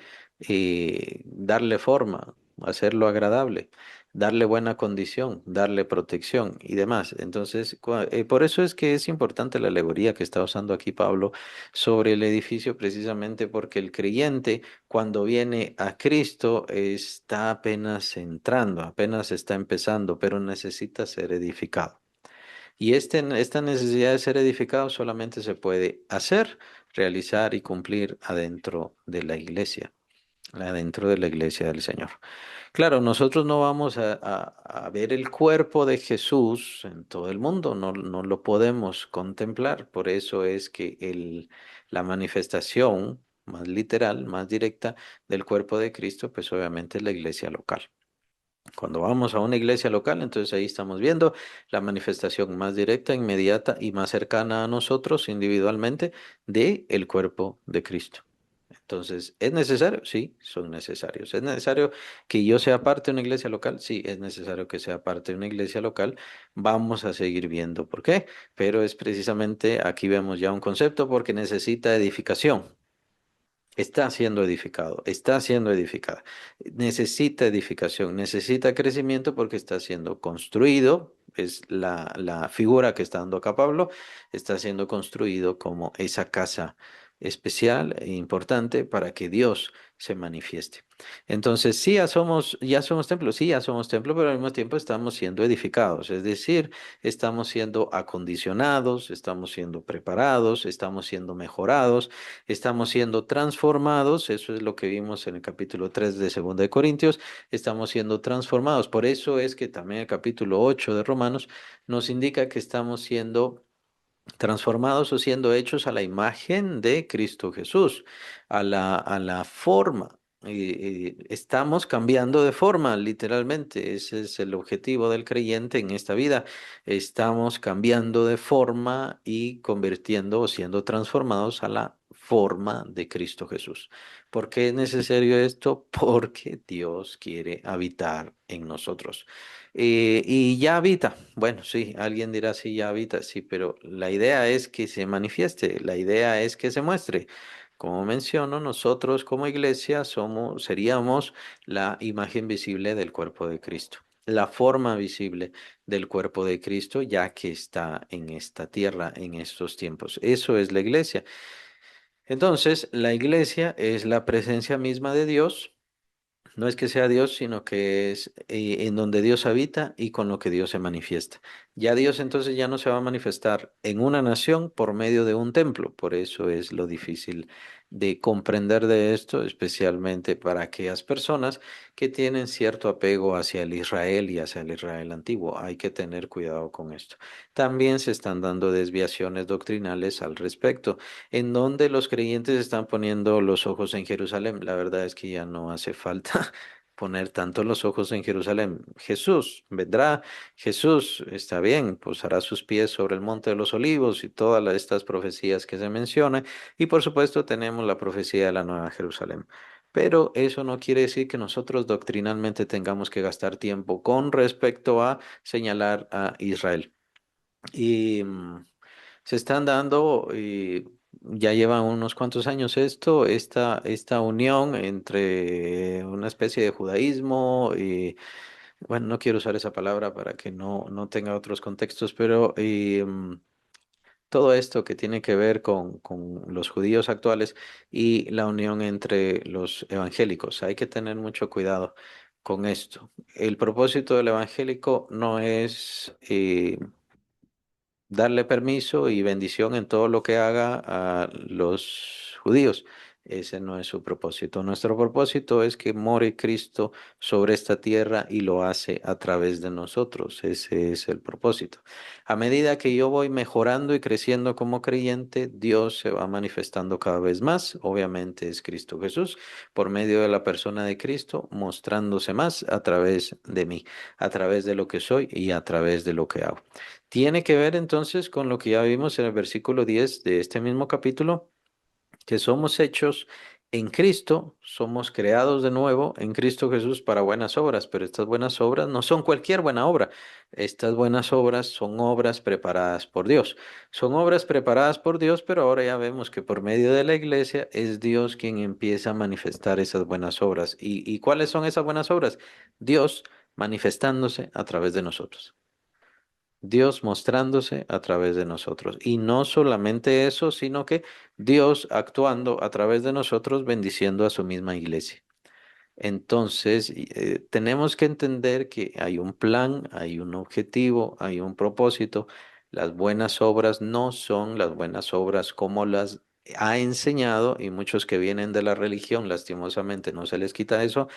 darle forma, hacerlo agradable, darle buena condición, darle protección y demás. Entonces, por eso es que es importante la alegoría que está usando aquí Pablo sobre el edificio, precisamente porque el creyente, cuando viene a Cristo, está apenas entrando, apenas está empezando, pero necesita ser edificado. Y esta necesidad de ser edificado solamente se puede hacer, realizar y cumplir adentro de la iglesia del Señor. Claro, nosotros no vamos a ver el cuerpo de Jesús en todo el mundo, no lo podemos contemplar. Por eso es que la manifestación más literal, más directa del cuerpo de Cristo, pues obviamente es la iglesia local. Cuando vamos a una iglesia local, entonces ahí estamos viendo la manifestación más directa, inmediata y más cercana a nosotros individualmente de el cuerpo de Cristo. Entonces, ¿es necesario? Sí, son necesarios. ¿Es necesario que yo sea parte de una iglesia local? Sí, es necesario que sea parte de una iglesia local. Vamos a seguir viendo por qué, pero es precisamente aquí vemos ya un concepto porque necesita edificación. Está siendo edificado, está siendo edificada. Necesita edificación, necesita crecimiento porque está siendo construido. Es la figura que está dando acá Pablo, está siendo construido como esa casa especial e importante para que Dios se manifieste. Entonces, sí, ya somos templo, sí, ya somos templo, pero al mismo tiempo estamos siendo edificados, es decir, estamos siendo acondicionados, estamos siendo preparados, estamos siendo mejorados. Estamos siendo transformados, eso es lo que vimos en el capítulo 3 de Segunda de Corintios, estamos siendo transformados. Por eso es que también el capítulo 8 de Romanos nos indica que estamos siendo transformados o siendo hechos a la imagen de Cristo Jesús, a la forma. Estamos cambiando de forma, literalmente. Ese es el objetivo del creyente en esta vida. Estamos cambiando de forma y convirtiendo o siendo transformados a la forma de Cristo Jesús. ¿Por qué es necesario esto? Porque Dios quiere habitar en nosotros. Y ya habita. Bueno, sí, alguien dirá sí, ya habita, sí, pero la idea es que se manifieste, la idea es que se muestre. Como menciono, nosotros como iglesia seríamos la imagen visible del cuerpo de Cristo, la forma visible del cuerpo de Cristo, ya que está en esta tierra, en estos tiempos. Eso es la iglesia. Entonces, la iglesia es la presencia misma de Dios. No es que sea Dios, sino que es en donde Dios habita y con lo que Dios se manifiesta. Ya Dios entonces ya no se va a manifestar en una nación por medio de un templo. Por eso es lo difícil de comprender de esto, especialmente para aquellas personas que tienen cierto apego hacia el Israel y hacia el Israel antiguo. Hay que tener cuidado con esto. También se están dando desviaciones doctrinales al respecto, en donde los creyentes están poniendo los ojos en Jerusalén. La verdad es que ya no hace falta poner tanto los ojos en Jerusalén. Jesús vendrá, Jesús está bien, posará sus pies sobre el monte de los olivos y todas estas profecías que se mencionan. Y por supuesto tenemos la profecía de la Nueva Jerusalén. Pero eso no quiere decir que nosotros doctrinalmente tengamos que gastar tiempo con respecto a señalar a Israel. Y se están dando, ya llevan unos cuantos años esta unión entre una especie de judaísmo y, bueno, no quiero usar esa palabra para que no tenga otros contextos, pero todo esto que tiene que ver con los judíos actuales y la unión entre los evangélicos. Hay que tener mucho cuidado con esto. El propósito del evangélico no es darle permiso y bendición en todo lo que haga a los judíos. Ese no es su propósito. Nuestro propósito es que more Cristo sobre esta tierra y lo hace a través de nosotros. Ese es el propósito. A medida que yo voy mejorando y creciendo como creyente, Dios se va manifestando cada vez más. Obviamente es Cristo Jesús, por medio de la persona de Cristo, mostrándose más a través de mí, a través de lo que soy y a través de lo que hago. Tiene que ver entonces con lo que ya vimos en el versículo 10 de este mismo capítulo, que somos hechos En Cristo somos creados de nuevo en Cristo Jesús para buenas obras, pero estas buenas obras no son cualquier buena obra. Estas buenas obras son obras preparadas por Dios. Son obras preparadas por Dios, pero ahora ya vemos que por medio de la iglesia es Dios quien empieza a manifestar esas buenas obras. ¿Y cuáles son esas buenas obras? Dios manifestándose a través de nosotros. Dios mostrándose a través de nosotros. Y no solamente eso, sino que Dios actuando a través de nosotros, bendiciendo a su misma iglesia. Entonces, tenemos que entender que hay un plan, hay un objetivo, hay un propósito. Las buenas obras no son las buenas obras como las ha enseñado y muchos que vienen de la religión, lastimosamente, no se les quita eso.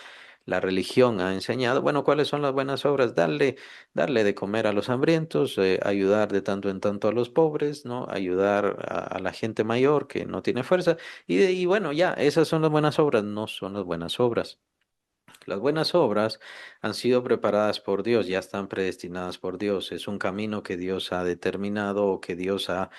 La religión ha enseñado, bueno, ¿cuáles son las buenas obras? Darle de comer a los hambrientos, ayudar de tanto en tanto a los pobres, ¿no? Ayudar a la gente mayor que no tiene fuerza. Y bueno, ya, esas son las buenas obras, no son las buenas obras. Las buenas obras han sido preparadas por Dios, ya están predestinadas por Dios. Es un camino que Dios ha determinado o que Dios ha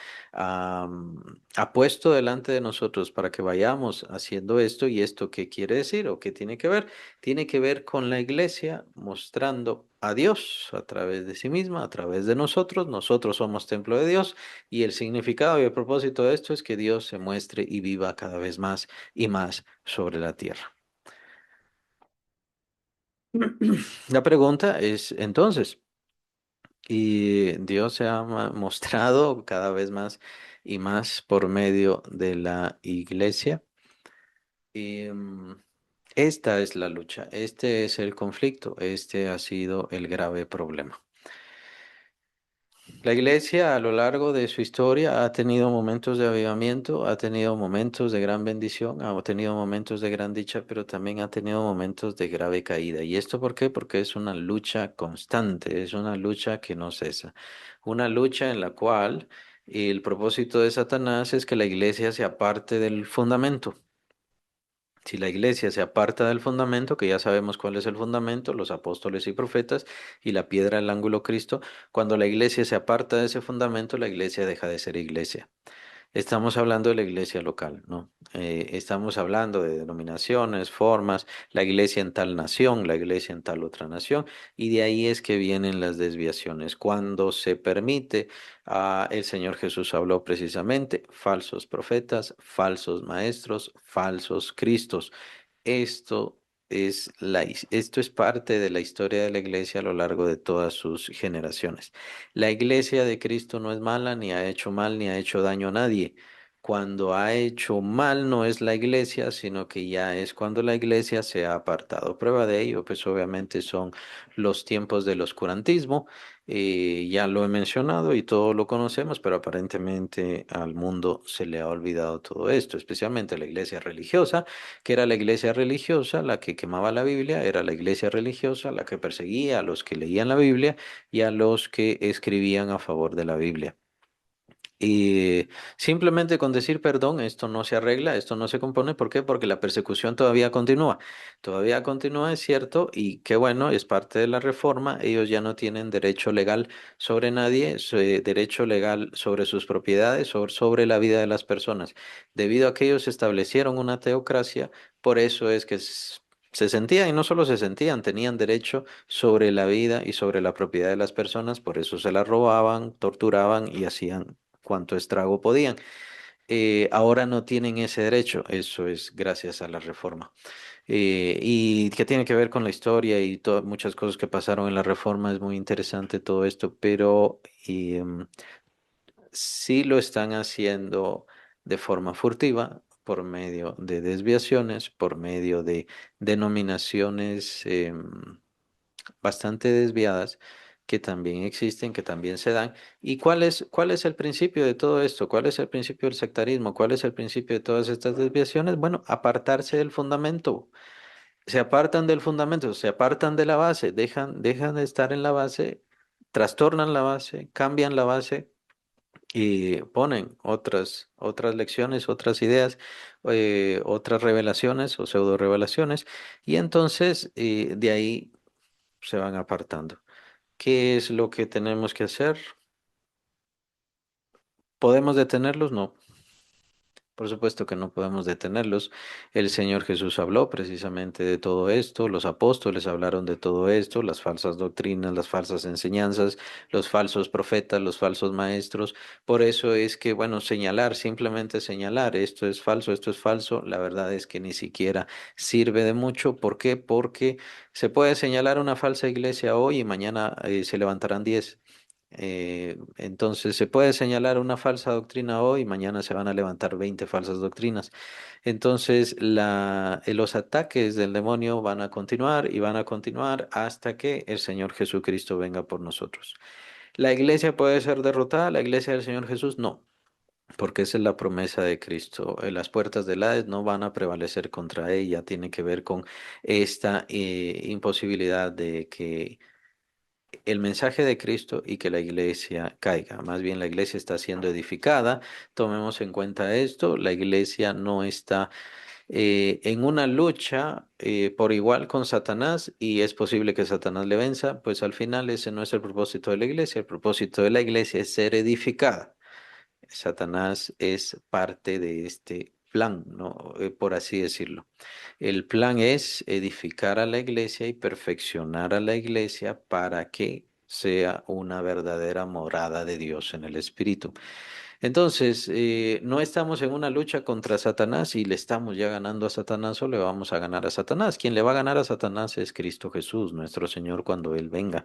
puesto delante de nosotros para que vayamos haciendo esto. ¿Y esto qué quiere decir o qué tiene que ver? Tiene que ver con la iglesia mostrando a Dios a través de sí misma, a través de nosotros. Nosotros somos templo de Dios y el significado y el propósito de esto es que Dios se muestre y viva cada vez más y más sobre la tierra. La pregunta es entonces, y Dios se ha mostrado cada vez más y más por medio de la iglesia. Y esta es la lucha, este es el conflicto, este ha sido el grave problema. La iglesia a lo largo de su historia ha tenido momentos de avivamiento, ha tenido momentos de gran bendición, ha tenido momentos de gran dicha, pero también ha tenido momentos de grave caída. ¿Y esto por qué? Porque es una lucha constante, es una lucha que no cesa, una lucha en la cual el propósito de Satanás es que la iglesia se aparte del fundamento. Si la iglesia se aparta del fundamento, que ya sabemos cuál es el fundamento, los apóstoles y profetas, y la piedra del ángulo Cristo, cuando la iglesia se aparta de ese fundamento, la iglesia deja de ser iglesia. Estamos hablando de la iglesia local, ¿no? Estamos hablando de denominaciones, formas, la iglesia en tal nación, la iglesia en tal otra nación, y de ahí es que vienen las desviaciones. Cuando se permite, el Señor Jesús habló precisamente, falsos profetas, falsos maestros, falsos cristos. Esto esto es parte de la historia de la iglesia a lo largo de todas sus generaciones. La iglesia de Cristo no es mala, ni ha hecho mal, ni ha hecho daño a nadie. Cuando ha hecho mal no es la iglesia, sino que ya es cuando la iglesia se ha apartado. Prueba de ello, pues obviamente son los tiempos del oscurantismo. Ya lo he mencionado y todos lo conocemos, pero aparentemente al mundo se le ha olvidado todo esto, especialmente a la iglesia religiosa, que era la iglesia religiosa la que quemaba la Biblia, era la iglesia religiosa la que perseguía a los que leían la Biblia y a los que escribían a favor de la Biblia. Y simplemente con decir perdón, esto no se arregla, esto no se compone. ¿Por qué? Porque la persecución todavía continúa. Todavía continúa, es cierto, y qué bueno, es parte de la reforma. Ellos ya no tienen derecho legal sobre nadie, derecho legal sobre sus propiedades, sobre la vida de las personas. Debido a que ellos establecieron una teocracia, por eso es que se sentían, y no solo se sentían, tenían derecho sobre la vida y sobre la propiedad de las personas, por eso se la robaban, torturaban y hacían cuanto estrago podían. Ahora no tienen ese derecho, eso es gracias a la reforma. Y que tiene que ver con la historia y muchas cosas que pasaron en la reforma, es muy interesante todo esto, pero sí lo están haciendo de forma furtiva, por medio de desviaciones, por medio de denominaciones. Bastante desviadas que también existen, que también se dan. ¿Y cuál es el principio de todo esto? ¿Cuál es el principio del sectarismo? ¿Cuál es el principio de todas estas desviaciones? Bueno, apartarse del fundamento. Se apartan del fundamento, se apartan de la base, dejan de estar en la base, trastornan la base, cambian la base y ponen otras lecciones, otras ideas, otras revelaciones o pseudo revelaciones, y entonces de ahí se van apartando. ¿Qué es lo que tenemos que hacer? ¿Podemos detenerlos? No. Por supuesto que no podemos detenerlos. El Señor Jesús habló precisamente de todo esto, los apóstoles hablaron de todo esto, las falsas doctrinas, las falsas enseñanzas, los falsos profetas, los falsos maestros. Por eso es que, bueno, señalar, simplemente señalar, esto es falso, la verdad es que ni siquiera sirve de mucho. ¿Por qué? Porque se puede señalar una falsa iglesia hoy y mañana se levantarán 10. Entonces se puede señalar una falsa doctrina hoy y mañana se van a levantar 20 falsas doctrinas. Entonces los ataques del demonio van a continuar y van a continuar hasta que el Señor Jesucristo venga por nosotros. ¿La iglesia puede ser derrotada? ¿La iglesia del Señor Jesús? No, porque esa es la promesa de Cristo. Las puertas del Hades no van a prevalecer contra ella. Tiene que ver con esta imposibilidad de que el mensaje de Cristo y que la iglesia caiga. Más bien la iglesia está siendo edificada. Tomemos en cuenta esto. La iglesia no está en una lucha por igual con Satanás y es posible que Satanás le venza. Pues al final ese no es el propósito de la iglesia. El propósito de la iglesia es ser edificada. Satanás es parte de este plan, ¿no? Por así decirlo. El plan es edificar a la iglesia y perfeccionar a la iglesia para que sea una verdadera morada de Dios en el Espíritu. Entonces, no estamos en una lucha contra Satanás y le estamos ya ganando a Satanás o le vamos a ganar a Satanás. Quien le va a ganar a Satanás es Cristo Jesús, nuestro Señor, cuando Él venga.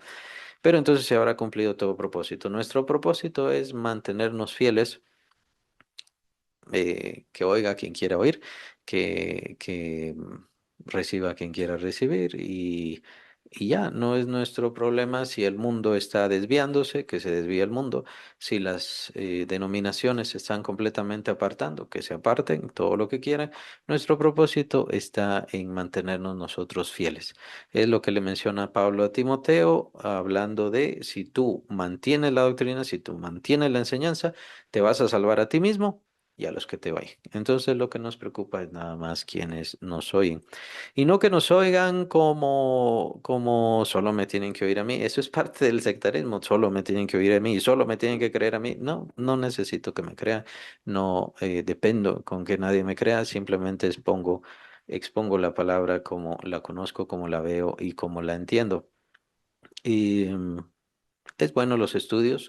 Pero entonces se habrá cumplido todo propósito. Nuestro propósito es mantenernos fieles, que oiga quien quiera oír, que reciba quien quiera recibir y ya, no es nuestro problema si el mundo está desviándose, que se desvíe el mundo, si las denominaciones se están completamente apartando, que se aparten, todo lo que quieran. Nuestro propósito está en mantenernos nosotros fieles. Es lo que le menciona Pablo a Timoteo, hablando de si tú mantienes la doctrina, si tú mantienes la enseñanza, te vas a salvar a ti mismo y a los que te oyen. Entonces lo que nos preocupa es nada más quienes nos oyen. Y no que nos oigan como solo me tienen que oír a mí. Eso es parte del sectarismo. Solo me tienen que oír a mí y solo me tienen que creer a mí. No, no necesito que me crean. No dependo con que nadie me crea. Simplemente expongo la palabra como la conozco, como la veo y como la entiendo. Y es bueno los estudios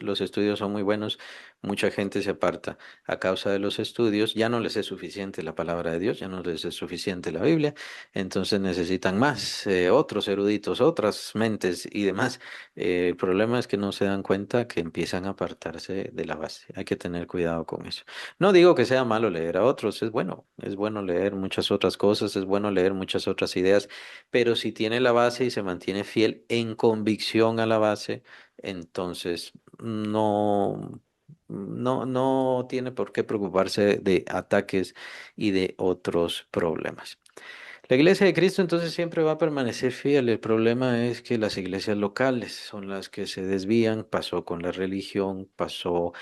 son muy buenos, mucha gente se aparta a causa de los estudios, ya no les es suficiente la palabra de Dios, ya no les es suficiente la Biblia, entonces necesitan más, otros eruditos, otras mentes y demás. El problema es que no se dan cuenta que empiezan a apartarse de la base, hay que tener cuidado con eso. No digo que sea malo leer a otros, es bueno leer muchas otras cosas, es bueno leer muchas otras ideas, pero si tiene la base y se mantiene fiel en convicción a la base, entonces no tiene por qué preocuparse de ataques y de otros problemas. La iglesia de Cristo entonces siempre va a permanecer fiel. El problema es que las iglesias locales son las que se desvían. Pasó con la religión, pasó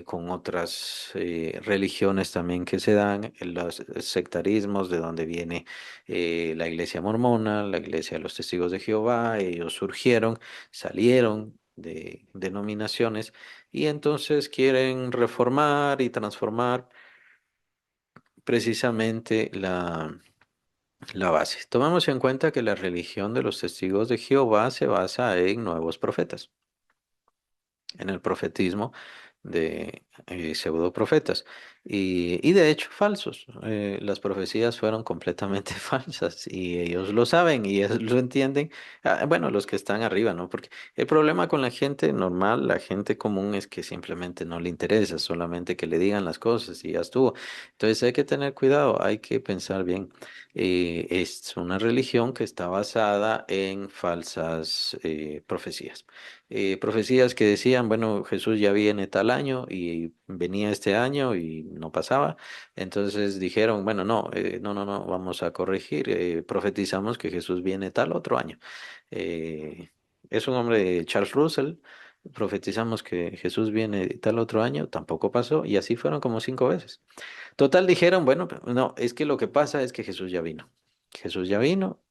con otras religiones también que se dan, en los sectarismos de donde viene la iglesia mormona, la iglesia de los testigos de Jehová. Ellos surgieron, salieron de denominaciones y entonces quieren reformar y transformar precisamente la base. Tomemos en cuenta que la religión de los testigos de Jehová se basa en nuevos profetas, en el profetismo de pseudoprofetas y de hecho falsos. Las profecías fueron completamente falsas y ellos lo saben y ellos lo entienden. Bueno, los que están arriba, ¿no? Porque el problema con la gente normal, la gente común, es que simplemente no le interesa, solamente que le digan las cosas y ya estuvo. Entonces hay que tener cuidado, hay que pensar bien. Es una religión que está basada en falsas profecías, profecías que decían, bueno, Jesús ya viene tal año y venía este año y no pasaba. Entonces dijeron, bueno, no, vamos a corregir, profetizamos que Jesús viene tal otro año. Eh, es un hombre, Charles Russell, profetizamos que Jesús viene tal otro año, tampoco pasó y así fueron como 5 veces. Total dijeron, bueno, no, es que lo que pasa es que Jesús ya vino. Jesús ya vino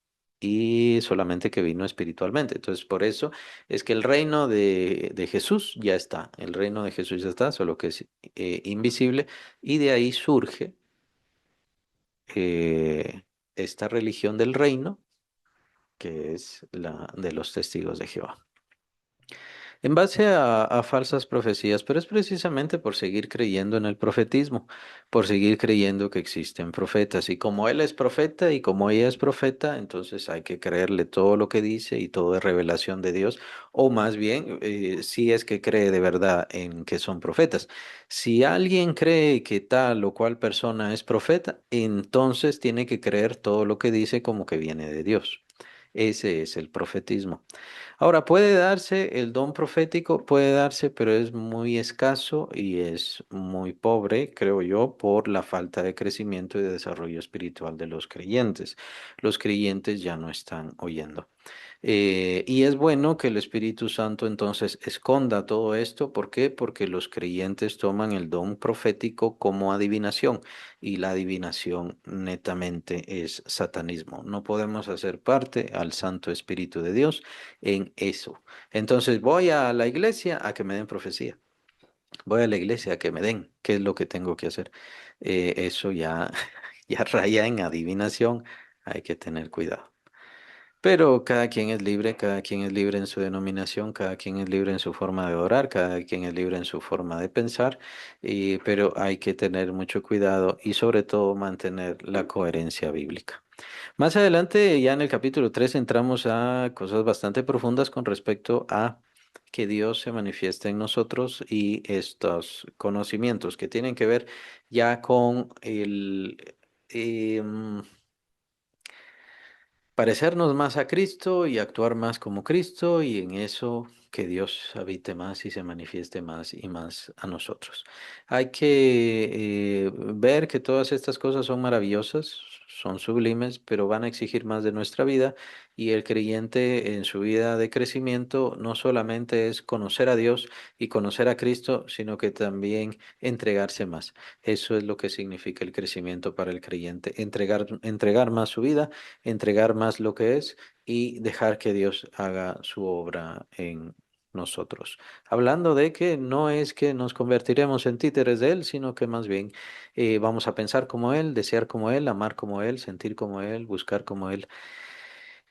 y solamente que vino espiritualmente. Entonces, por eso es que el reino de Jesús ya está, el reino de Jesús ya está, solo que es invisible, y de ahí surge eh, esta religión del reino, que es la de los testigos de Jehová. En base a falsas profecías, pero es precisamente por seguir creyendo en el profetismo, por seguir creyendo que existen profetas. Y como él es profeta y como ella es profeta, entonces hay que creerle todo lo que dice y todo es revelación de Dios, o más bien, si es que cree de verdad en que son profetas. Si alguien cree que tal o cual persona es profeta, entonces tiene que creer todo lo que dice como que viene de Dios. Ese es el profetismo. Ahora, puede darse el don profético, puede darse, pero es muy escaso y es muy pobre, creo yo, por la falta de crecimiento y de desarrollo espiritual de los creyentes. Los creyentes ya no están oyendo. Y es bueno que el Espíritu Santo entonces esconda todo esto. ¿Por qué? Porque los creyentes toman el don profético como adivinación y la adivinación netamente es satanismo. No podemos hacer parte al Santo Espíritu de Dios en eso. Entonces voy a la iglesia a que me den profecía. Voy a la iglesia a que me den qué es lo que tengo que hacer. Eso ya, ya raya en adivinación. Hay que tener cuidado. Pero cada quien es libre, cada quien es libre en su denominación, cada quien es libre en su forma de orar, cada quien es libre en su forma de pensar, pero hay que tener mucho cuidado y sobre todo mantener la coherencia bíblica. Más adelante, ya en el capítulo 3 entramos a cosas bastante profundas con respecto a que Dios se manifiesta en nosotros y estos conocimientos que tienen que ver ya con el... em, parecernos más a Cristo y actuar más como Cristo y en eso que Dios habite más y se manifieste más y más a nosotros. Hay que ver que todas estas cosas son maravillosas, son sublimes, pero van a exigir más de nuestra vida y el creyente en su vida de crecimiento no solamente es conocer a Dios y conocer a Cristo, sino que también entregarse más. Eso es lo que significa el crecimiento para el creyente, entregar más su vida, entregar más lo que es y dejar que Dios haga su obra en nosotros. Hablando de que no es que nos convertiremos en títeres de Él, sino que más bien vamos a pensar como Él, desear como Él, amar como Él, sentir como Él, buscar como Él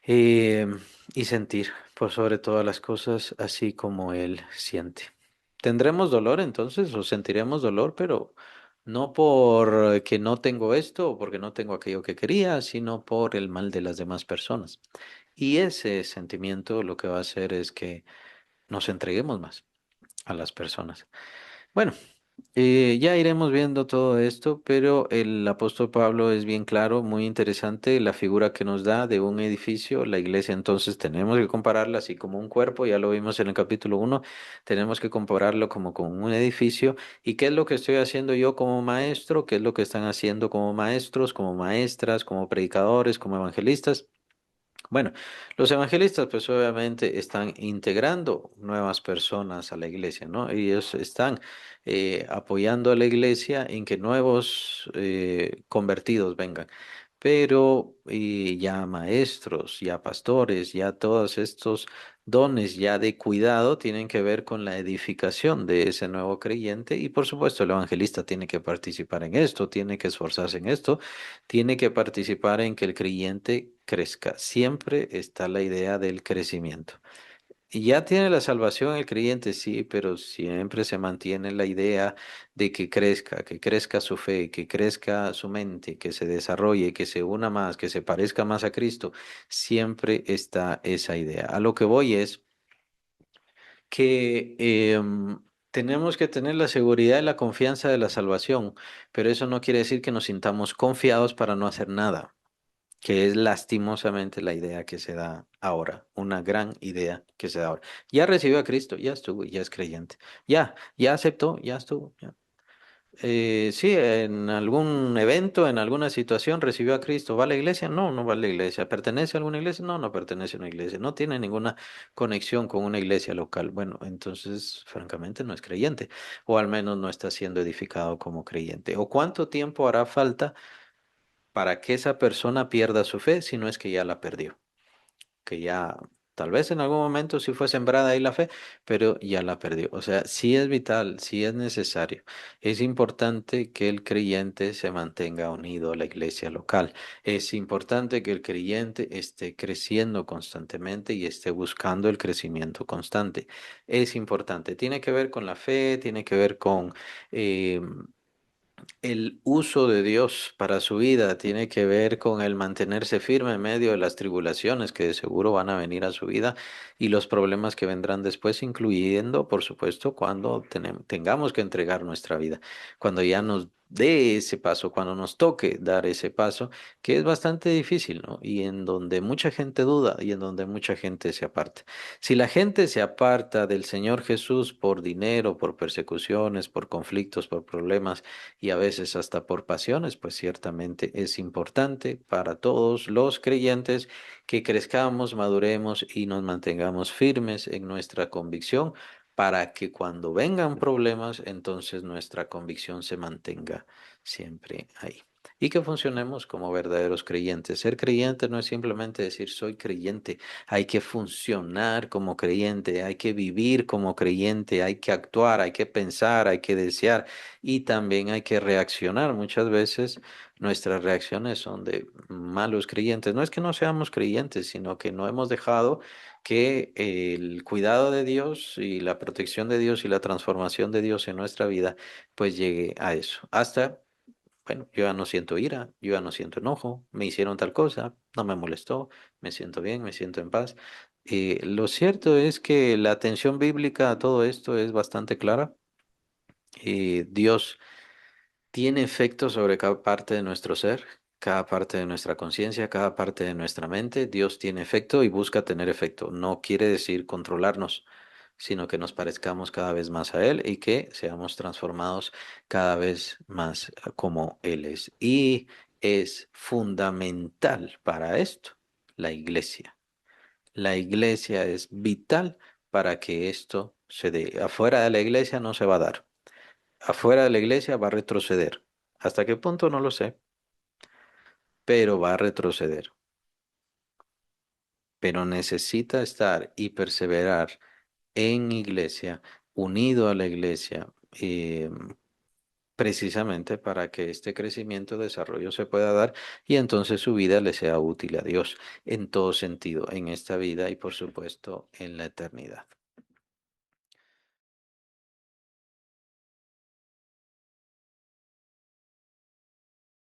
eh, y sentir por sobre todas las cosas, así como Él siente. Tendremos dolor entonces, o sentiremos dolor, pero no por que no tengo esto o porque no tengo aquello que quería, sino por el mal de las demás personas. Y ese sentimiento lo que va a hacer es que nos entreguemos más a las personas. Bueno, ya iremos viendo todo esto, pero el apóstol Pablo es bien claro, muy interesante la figura que nos da de un edificio, la iglesia. Entonces tenemos que compararla así como un cuerpo, ya lo vimos en el capítulo 1, tenemos que compararlo como con un edificio. ¿Y qué es lo que estoy haciendo yo como maestro? ¿Qué es lo que están haciendo como maestros, como maestras, como predicadores, como evangelistas? Bueno, los evangelistas pues obviamente están integrando nuevas personas a la iglesia, ¿no? Ellos están apoyando a la iglesia en que nuevos convertidos vengan. Pero ya maestros, ya pastores, ya todos estos dones ya de cuidado tienen que ver con la edificación de ese nuevo creyente y por supuesto el evangelista tiene que participar en esto, tiene que esforzarse en esto, tiene que participar en que el creyente crezca. Siempre está la idea del crecimiento. Y ya tiene la salvación el creyente, sí, pero siempre se mantiene la idea de que crezca su fe, que crezca su mente, que se desarrolle, que se una más, que se parezca más a Cristo. Siempre está esa idea. A lo que voy es que tenemos que tener la seguridad y la confianza de la salvación, pero eso no quiere decir que nos sintamos confiados para no hacer nada, que es lastimosamente la idea que se da ahora, una gran idea que se da ahora. Ya recibió a Cristo, ya estuvo, ya es creyente, ya aceptó, ya estuvo. Ya. Sí, en algún evento, en alguna situación recibió a Cristo. ¿Va a la iglesia? No, no va a la iglesia. ¿Pertenece a alguna iglesia? No, no pertenece a una iglesia. No tiene ninguna conexión con una iglesia local. Bueno, entonces, francamente, no es creyente, o al menos no está siendo edificado como creyente. ¿O cuánto tiempo hará falta para que esa persona pierda su fe si no es que ya la perdió? que ya tal vez en algún momento sí fue sembrada ahí la fe, pero ya la perdió. O sea, sí es vital, sí es necesario. Es importante que el creyente se mantenga unido a la iglesia local. Es importante que el creyente esté creciendo constantemente y esté buscando el crecimiento constante. Es importante. Tiene que ver con la fe, tiene que ver con... el uso de Dios para su vida tiene que ver con el mantenerse firme en medio de las tribulaciones que de seguro van a venir a su vida y los problemas que vendrán después, incluyendo, por supuesto, cuando tengamos que entregar nuestra vida, cuando ya nos dé ese paso, cuando nos toque dar ese paso, que es bastante difícil, ¿no? Y en donde mucha gente duda y en donde mucha gente se aparta. Si la gente se aparta del Señor Jesús por dinero, por persecuciones, por conflictos, por problemas, y a veces hasta por pasiones, pues ciertamente es importante para todos los creyentes que crezcamos, maduremos y nos mantengamos firmes en nuestra convicción para que cuando vengan problemas, entonces nuestra convicción se mantenga siempre ahí. Y que funcionemos como verdaderos creyentes. Ser creyente no es simplemente decir soy creyente, hay que funcionar como creyente, hay que vivir como creyente, hay que actuar, hay que pensar, hay que desear y también hay que reaccionar. Muchas veces nuestras reacciones son de malos creyentes. No es que no seamos creyentes, sino que no hemos dejado que el cuidado de Dios y la protección de Dios y la transformación de Dios en nuestra vida pues llegue a eso. Hasta, bueno, yo ya no siento ira, yo ya no siento enojo, me hicieron tal cosa, no me molestó, me siento bien, me siento en paz. Lo cierto es que la atención bíblica a todo esto es bastante clara. Dios tiene efecto sobre cada parte de nuestro ser, cada parte de nuestra conciencia, cada parte de nuestra mente. Dios tiene efecto y busca tener efecto. No quiere decir controlarnos, sino que nos parezcamos cada vez más a Él y que seamos transformados cada vez más como Él es. Y es fundamental para esto la iglesia. La iglesia es vital para que esto se dé. Afuera de la iglesia no se va a dar. Afuera de la iglesia va a retroceder. ¿Hasta qué punto? No lo sé, pero va a retroceder. Pero necesita estar y perseverar en iglesia, unido a la iglesia, precisamente para que este crecimiento, desarrollo se pueda dar y entonces su vida le sea útil a Dios en todo sentido, en esta vida y por supuesto en la eternidad.